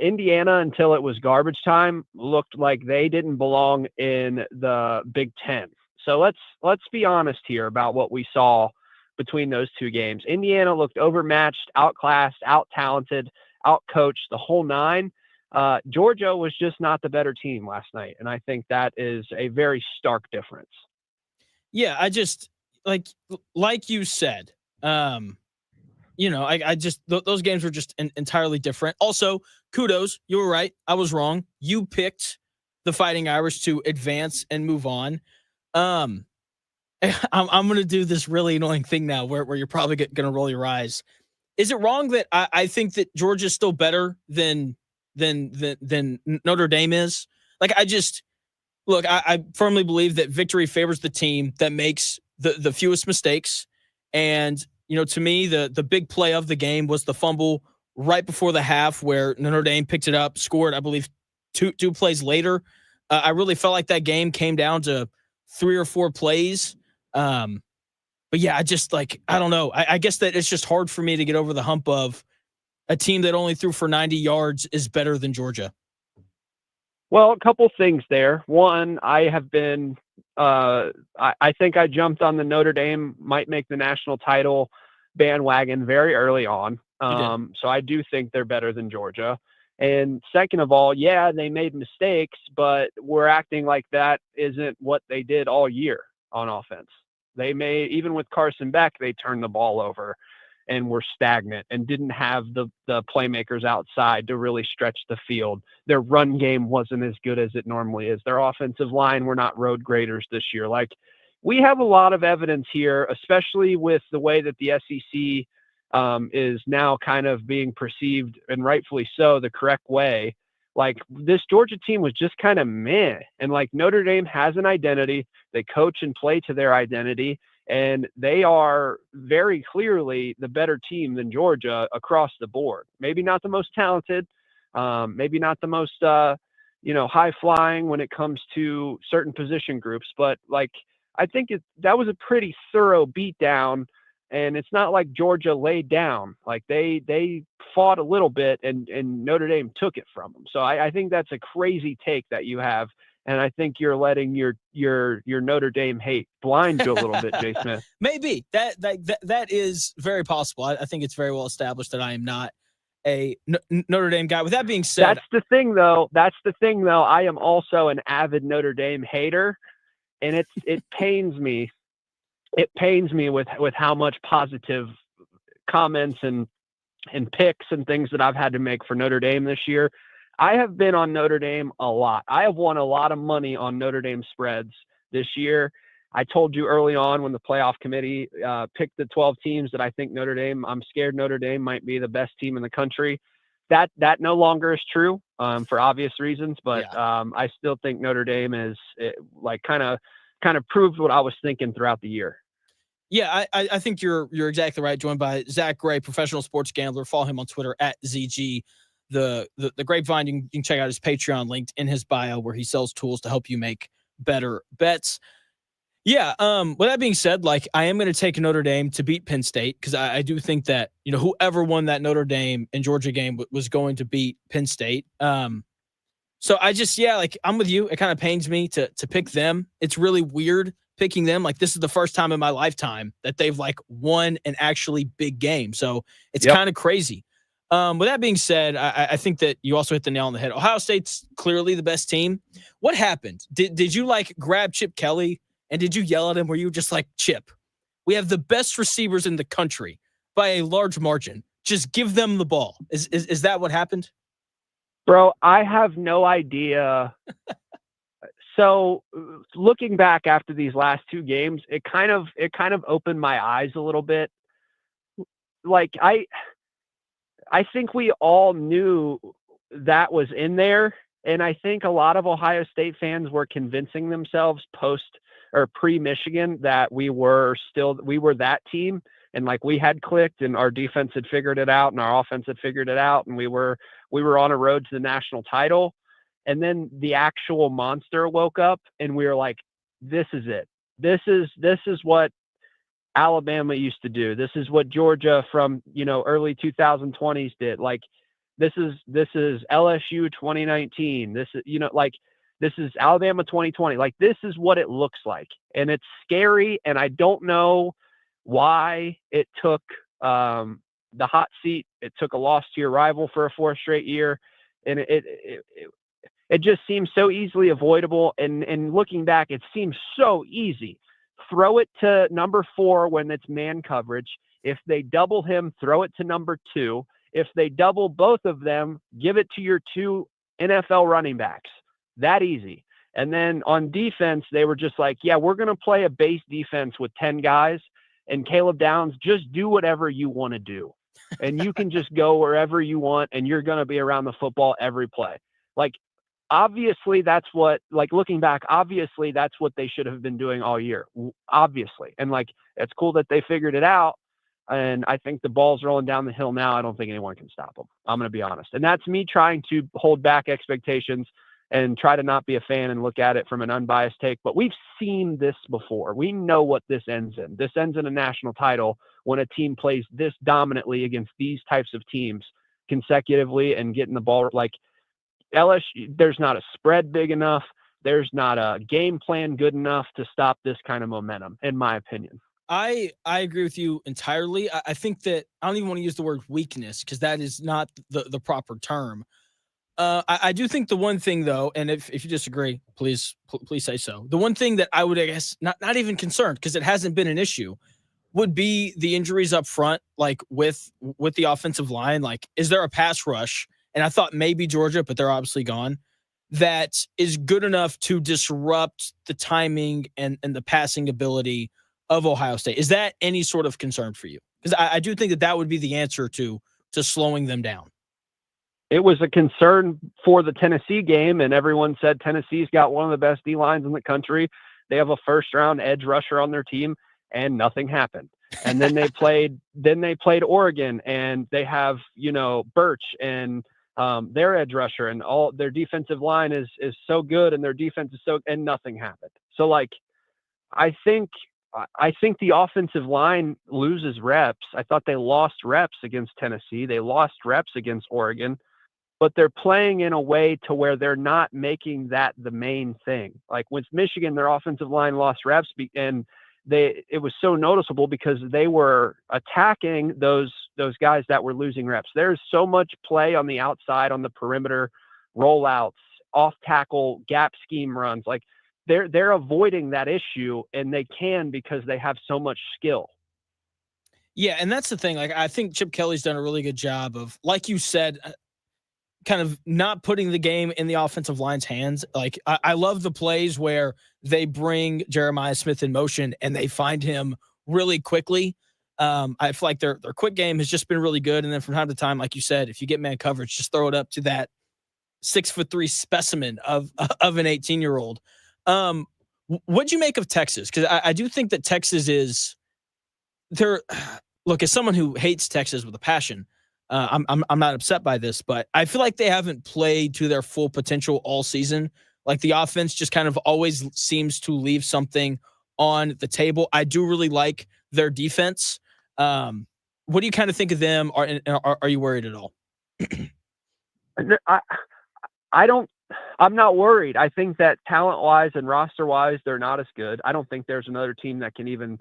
Indiana, until it was garbage time, looked like they didn't belong in the Big Ten. So let's be honest here about what we saw between those two games. Indiana looked overmatched, outclassed, out-talented, out-coached, the whole nine. Georgia was just not the better team last night, and I think that is a very stark difference. Yeah, I just like you said, I just those games were just entirely different. Also, kudos, you were right. I was wrong. You picked the Fighting Irish to advance and move on. I'm going to do this really annoying thing now where you're probably going to roll your eyes. Is it wrong that I think that Georgia is still better than Notre Dame is? Like, I firmly believe that victory favors the team that makes the fewest mistakes. And, to me, the big play of the game was the fumble right before the half where Notre Dame picked it up, scored, I believe, two plays later. I really felt like that game came down to 3 or 4 plays. But yeah, I don't know. I guess that it's just hard for me to get over the hump of a team that only threw for 90 yards is better than Georgia. Well, a couple things there. One, I have been, I think I jumped on the Notre Dame might make the national title bandwagon very early on. So I do think they're better than Georgia. And second of all, yeah, they made mistakes, but we're acting like that isn't what they did all year on offense. Even with Carson Beck, they turned the ball over and were stagnant and didn't have the playmakers outside to really stretch the field. Their run game wasn't as good as it normally is. Their offensive line were not road graders this year. Like, we have a lot of evidence here, especially with the way that the SEC is now kind of being perceived, and rightfully so, the correct way. Like, this Georgia team was just kind of meh. And like, Notre Dame has an identity. They coach and play to their identity. And they are very clearly the better team than Georgia across the board. Maybe not the most talented, maybe not the most, high flying when it comes to certain position groups. But like, I think that was a pretty thorough beatdown. And it's not like Georgia laid down. Like, they fought a little bit and Notre Dame took it from them. So I think that's a crazy take that you have. And I think you're letting your Notre Dame hate blind you a little bit, Jay Smith. Maybe that is very possible. I think it's very well established that I am not a Notre Dame guy. With that being said, that's the thing though. I am also an avid Notre Dame hater, and it pains me. It pains me with how much positive comments and picks and things that I've had to make for Notre Dame this year. I have been on Notre Dame a lot. I have won a lot of money on Notre Dame spreads this year. I told you early on when the playoff committee picked the 12 teams that I think I'm scared Notre Dame might be the best team in the country. That no longer is true for obvious reasons, but yeah. I still think Notre Dame is kind of proved what I was thinking throughout the year. Yeah, I think you're exactly right. Joined by Zack Gray, professional sports gambler. Follow him on Twitter at ZG. The Grapevine, you can check out his Patreon linked in his bio, where he sells tools to help you make better bets. Yeah. With that being said, like I am going to take Notre Dame to beat Penn State because I do think that whoever won that Notre Dame and Georgia game was going to beat Penn State. So like I'm with you. It kind of pains me to pick them. It's really weird picking them. Like this is the first time in my lifetime that they've like won an actually big game. So it's kind of crazy. With that being said, I think that you also hit the nail on the head. Ohio State's clearly the best team. What happened? Did you like grab Chip Kelly and did you yell at him? Were you just like, Chip, we have the best receivers in the country by a large margin. Just give them the ball. Is that what happened? Bro, I have no idea. So looking back after these last two games, it kind of opened my eyes a little bit. Like I think we all knew that was in there. And I think a lot of Ohio State fans were convincing themselves pre-Michigan that we were that team. And like we had clicked and our defense had figured it out and our offense had figured it out. And we were on a road to the national title. And then the actual monster woke up and we were like, this is it. This is what Alabama used to do. This is what Georgia from, early 2020s did. Like, this is LSU 2019. This is, this is Alabama 2020. Like, this is what it looks like. And it's scary. And I don't know why it took the hot seat. It took a loss to your rival for a fourth straight year. And it just seems so easily avoidable. And looking back, it seems so easy. Throw it to number 4 when it's man coverage. If they double him, throw it to number 2. If they double both of them, give it to your 2 NFL running backs. That easy. And then on defense, they were just like, yeah, we're going to play a base defense with 10 guys. And Caleb Downs, just do whatever you want to do. And you can just go wherever you want, and you're going to be around the football every play. Like, obviously, looking back, obviously, that's what they should have been doing all year. Obviously. And, it's cool that they figured it out. And I think the ball's rolling down the hill now. I don't think anyone can stop them. I'm going to be honest. And that's me trying to hold back expectations and try to not be a fan and look at it from an unbiased take. But we've seen this before. We know what this ends in. This ends in a national title when a team plays this dominantly against these types of teams consecutively and getting the ball. Like LSU, there's not a spread big enough. There's not a game plan good enough to stop this kind of momentum, in my opinion. I agree with you entirely. I think that I don't even want to use the word weakness because that is not the proper term. I do think the one thing, though, and if you disagree, please say so. The one thing that I would, I guess, not even concerned because it hasn't been an issue, would be the injuries up front, like with the offensive line. Like, is there a pass rush? And I thought maybe Georgia, but they're obviously gone. That is good enough to disrupt the timing and the passing ability of Ohio State. Is that any sort of concern for you? Because I do think that would be the answer to slowing them down. It was a concern for the Tennessee game, and everyone said Tennessee's got one of the best D-lines in the country. They have a first-round edge rusher on their team, and nothing happened. And then they played Oregon, and they have, Birch and their edge rusher, and all their defensive line is so good, and their defense is and nothing happened. So, I think the offensive line loses reps. I thought they lost reps against Tennessee. They lost reps against Oregon. But they're playing in a way to where they're not making that the main thing. Like with Michigan, their offensive line lost reps, and it was so noticeable because they were attacking those guys that were losing reps. There's so much play on the outside, on the perimeter, rollouts, off tackle, gap scheme runs. Like they're avoiding that issue, and they can because they have so much skill. Yeah, and that's the thing. Like I think Chip Kelly's done a really good job of, like you said, kind of not putting the game in the offensive line's hands. Like I love the plays where they bring Jeremiah Smith in motion and they find him really quickly. I feel like their quick game has just been really good. And then from time to time, like you said, if you get man coverage, just throw it up to that 6'3" specimen of an 18-year-old. What'd you make of Texas? Because I do think that Texas is look, as someone who hates Texas with a passion, I'm not upset by this, but I feel like they haven't played to their full potential all season. Like the offense just kind of always seems to leave something on the table. I do really like their defense. What do you kind of think of them? Are you worried at all? I'm not worried. I think that talent-wise and roster-wise, they're not as good. I don't think there's another team that can even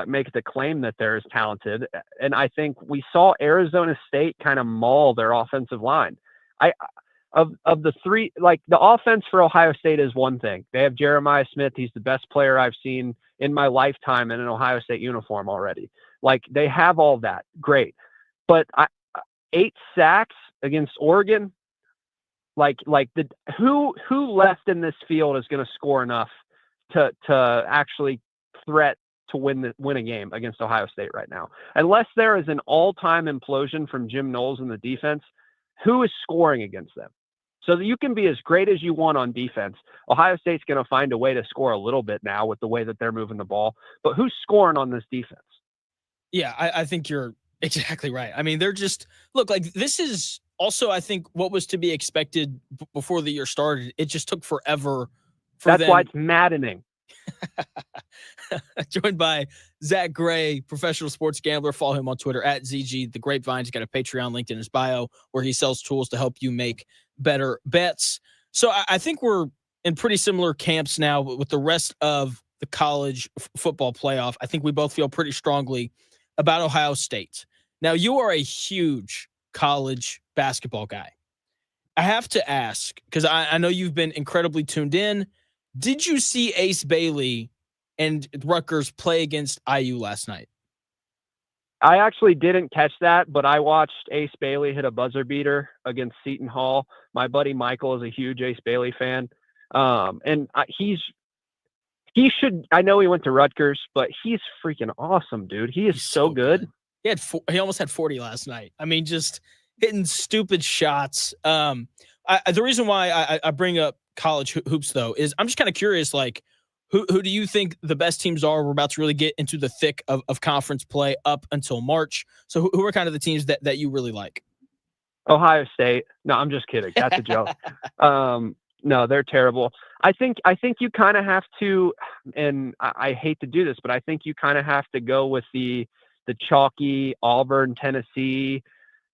make the claim that they're as talented. And I think we saw Arizona State kind of maul their offensive line. Of the three, like the offense for Ohio State is one thing. They have Jeremiah Smith. He's the best player I've seen in my lifetime in an Ohio State uniform already. Like they have all that. Great. But 8 sacks against Oregon, who left in this field is going to score enough to actually threat to win a game against Ohio State right now? Unless there is an all-time implosion from Jim Knowles in the defense, who is scoring against them? So that you can be as great as you want on defense. Ohio State's going to find a way to score a little bit now with the way that they're moving the ball. But who's scoring on this defense? Yeah, I think you're exactly right. I mean, they're just look like this is also, I think, what was to be expected before the year started. It just took forever for That's them. why it's maddening. Joined by Zack Gray, professional sports gambler. Follow him on Twitter at ZG The Grapevine. He's got a Patreon linked in his bio where he sells tools to help you make better bets. So I think we're in pretty similar camps now with the rest of the college football playoff. I think we both feel pretty strongly about Ohio State. Now, you are a huge college basketball guy. I have to ask, because I know you've been incredibly tuned in. Did you see Ace Bailey and Rutgers play against IU last night? I actually didn't catch that, but I watched Ace Bailey hit a buzzer beater against Seton Hall. My buddy Michael is a huge Ace Bailey fan. And he should, I know he went to Rutgers, but he's freaking awesome, dude. He's so good. He almost had 40 last night. I mean, just hitting stupid shots. The reason why I bring up college hoops, though, is I'm just kind of curious, like, who do you think the best teams are? We're about to really get into the thick of conference play up until March. So who are kind of the teams that you really like? Ohio State. No, I'm just kidding. That's a joke. No, they're terrible. I think you kind of have to, and I hate to do this, but I think you kind of have to go with the chalky Auburn, Tennessee,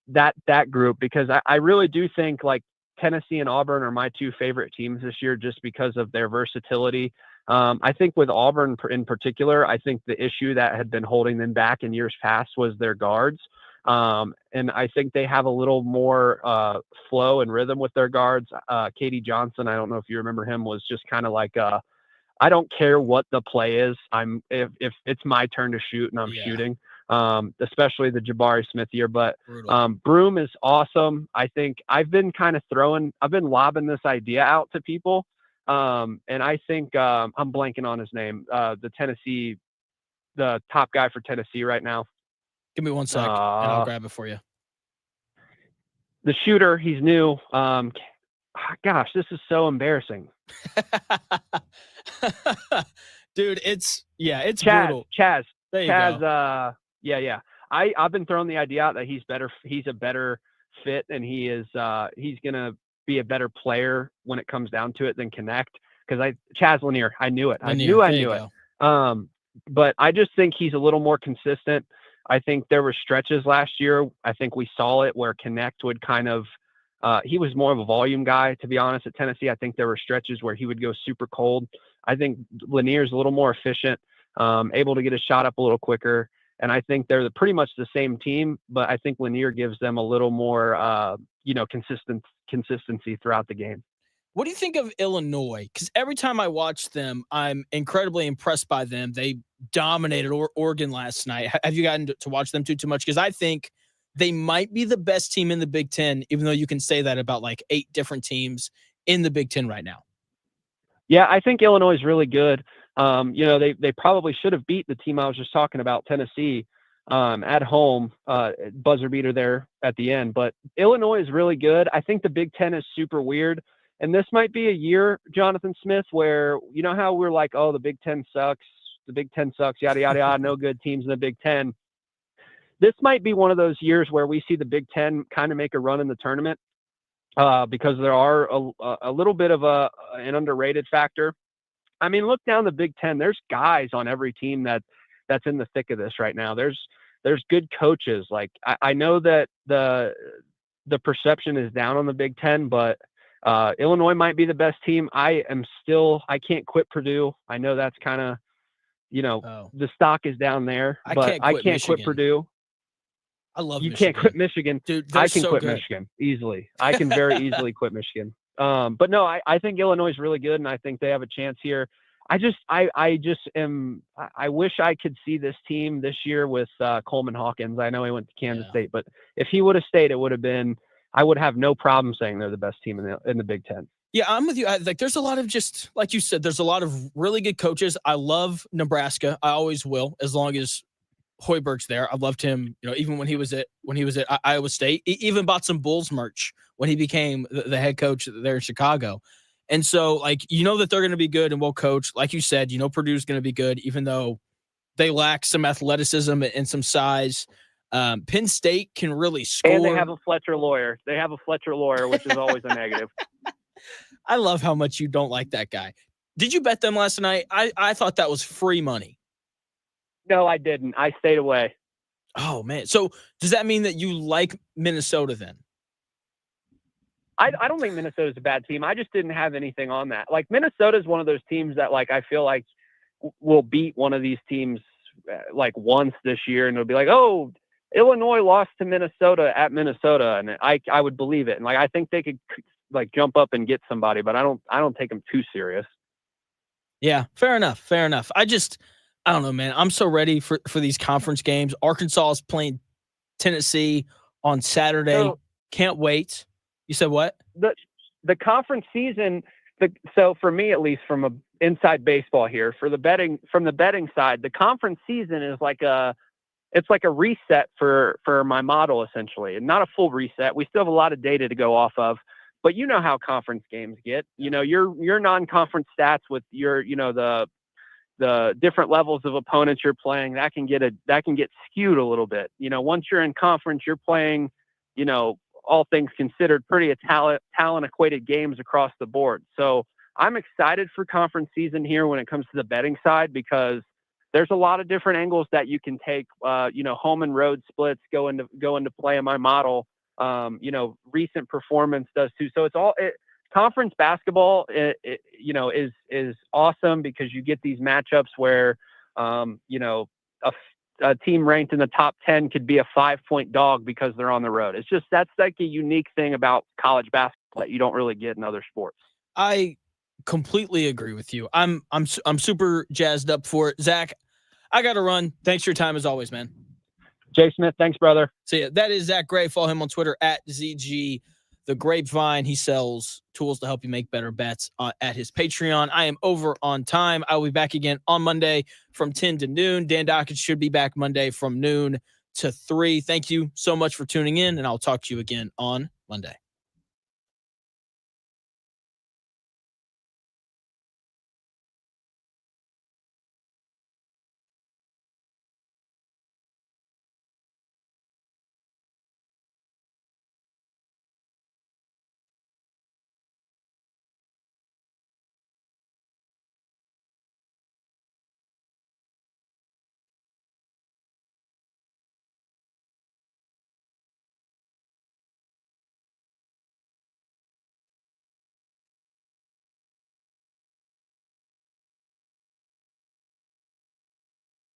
that group, because I really do think like Tennessee and Auburn are my 2 favorite teams this year just because of their versatility. I think with Auburn in particular, I think the issue that had been holding them back in years past was their guards. And I think they have a little more flow and rhythm with their guards. Katie Johnson, I don't know if you remember him, was just kind of like, I don't care what the play is. If it's my turn to shoot and I'm shooting, especially the Jabari Smith year. But Broome is awesome. I think I've been lobbing this idea out to people. And I think I'm blanking on his name. The top guy for Tennessee right now. Give me 1 sec, and I'll grab it for you. The shooter, he's new. Gosh, this is so embarrassing. Dude, it's brutal. Chaz. There you go. Yeah. I've been throwing the idea out that he's a better fit, and he's gonna be a better player when it comes down to it than Connect. Because Chaz Lanier, I knew it. I knew it. But I just think he's a little more consistent. I think there were stretches last year. I think we saw it where Connect would kind of, he was more of a volume guy, to be honest, at Tennessee. I think there were stretches where he would go super cold. I think Lanier's a little more efficient, able to get a shot up a little quicker. And I think they're pretty much the same team, but I think Lanier gives them a little more, consistency throughout the game. What do you think of Illinois? Because every time I watch them, I'm incredibly impressed by them. They dominated Oregon last night. Have you gotten to watch them too much? Because I think they might be the best team in the Big Ten, even though you can say that about like 8 different teams in the Big Ten right now. Yeah, I think Illinois is really good. They probably should have beat the team I was just talking about, Tennessee, at home, buzzer beater there at the end. But Illinois is really good. I think the Big Ten is super weird. And this might be a year, Jonathan Smith, where you know how we're like, oh, the Big Ten sucks, yada, yada, yada, no good teams in the Big Ten. This might be one of those years where we see the Big Ten kind of make a run in the tournament because there are a little bit of an underrated factor. I mean, look down the Big Ten. There's guys on every team that's in the thick of this right now. There's good coaches. Like I know that the perception is down on the Big Ten, but Illinois might be the best team. I can't quit Purdue. I know that's kind of, the stock is down there, but I can't quit Purdue. I love you Michigan. Can't quit Michigan. Dude, I can so quit good. Michigan easily. I can very easily quit Michigan. But no, I think Illinois is really good, and I think they have a chance here. I wish I could see this team this year with Coleman Hawkins. I know he went to Kansas State, but if he would have stayed, I would have no problem saying they're the best team in the Big Ten. Yeah, I'm with you. There's a lot of, just like you said, there's a lot of really good coaches. I love Nebraska. I always will, as long as Hoiberg's there. I loved him, even when he was at Iowa State. He even bought some Bulls merch when he became the head coach there in Chicago. And so, that they're going to be good and well coached. Like you said, Purdue's going to be good, even though they lack some athleticism and some size. Penn State can really score. And they have a Fletcher lawyer. Which is always a negative. I love how much you don't like that guy. Did you bet them last night? I thought that was free money. No, I didn't. I stayed away. Oh, man. So does that mean that you like Minnesota then? I don't think Minnesota's a bad team. I just didn't have anything on that. Like, Minnesota's one of those teams that, I feel like will beat one of these teams once this year, and it'll be like, oh, Illinois lost to Minnesota at Minnesota, and I would believe it. And I think they could jump up and get somebody, but I don't take them too serious. Yeah, fair enough. I don't know, man. I'm so ready for these conference games. Arkansas is playing Tennessee on Saturday. Can't wait. You said what? The conference season. So for me, at least, from a inside baseball here, from the betting side, the conference season is like a reset for my model, essentially, and not a full reset. We still have a lot of data to go off of, but you know how conference games get. Your non-conference stats with your the different levels of opponents you're playing, that can get skewed a little bit. Once you're in conference, you're playing, all things considered, pretty talent equated games across the board. So I'm excited for conference season here when it comes to the betting side, because there's a lot of different angles that you can take. Home and road splits go into play in my model. Recent performance does too. So conference basketball, is awesome, because you get these matchups where, a team ranked in the top 10 could be a 5-point dog because they're on the road. It's just, that's a unique thing about college basketball that you don't really get in other sports. I completely agree with you. I'm super jazzed up for it. Zach, I got to run. Thanks for your time as always, man. Jay Smith, thanks, brother. So yeah, that is Zack Gray. Follow him on Twitter at ZG The Grapevine. He sells tools to help you make better bets at his Patreon. I am over on time. I will be back again on Monday from 10 to noon. Dan Dockett should be back Monday from noon to 3. Thank you so much for tuning in, and I'll talk to you again on Monday.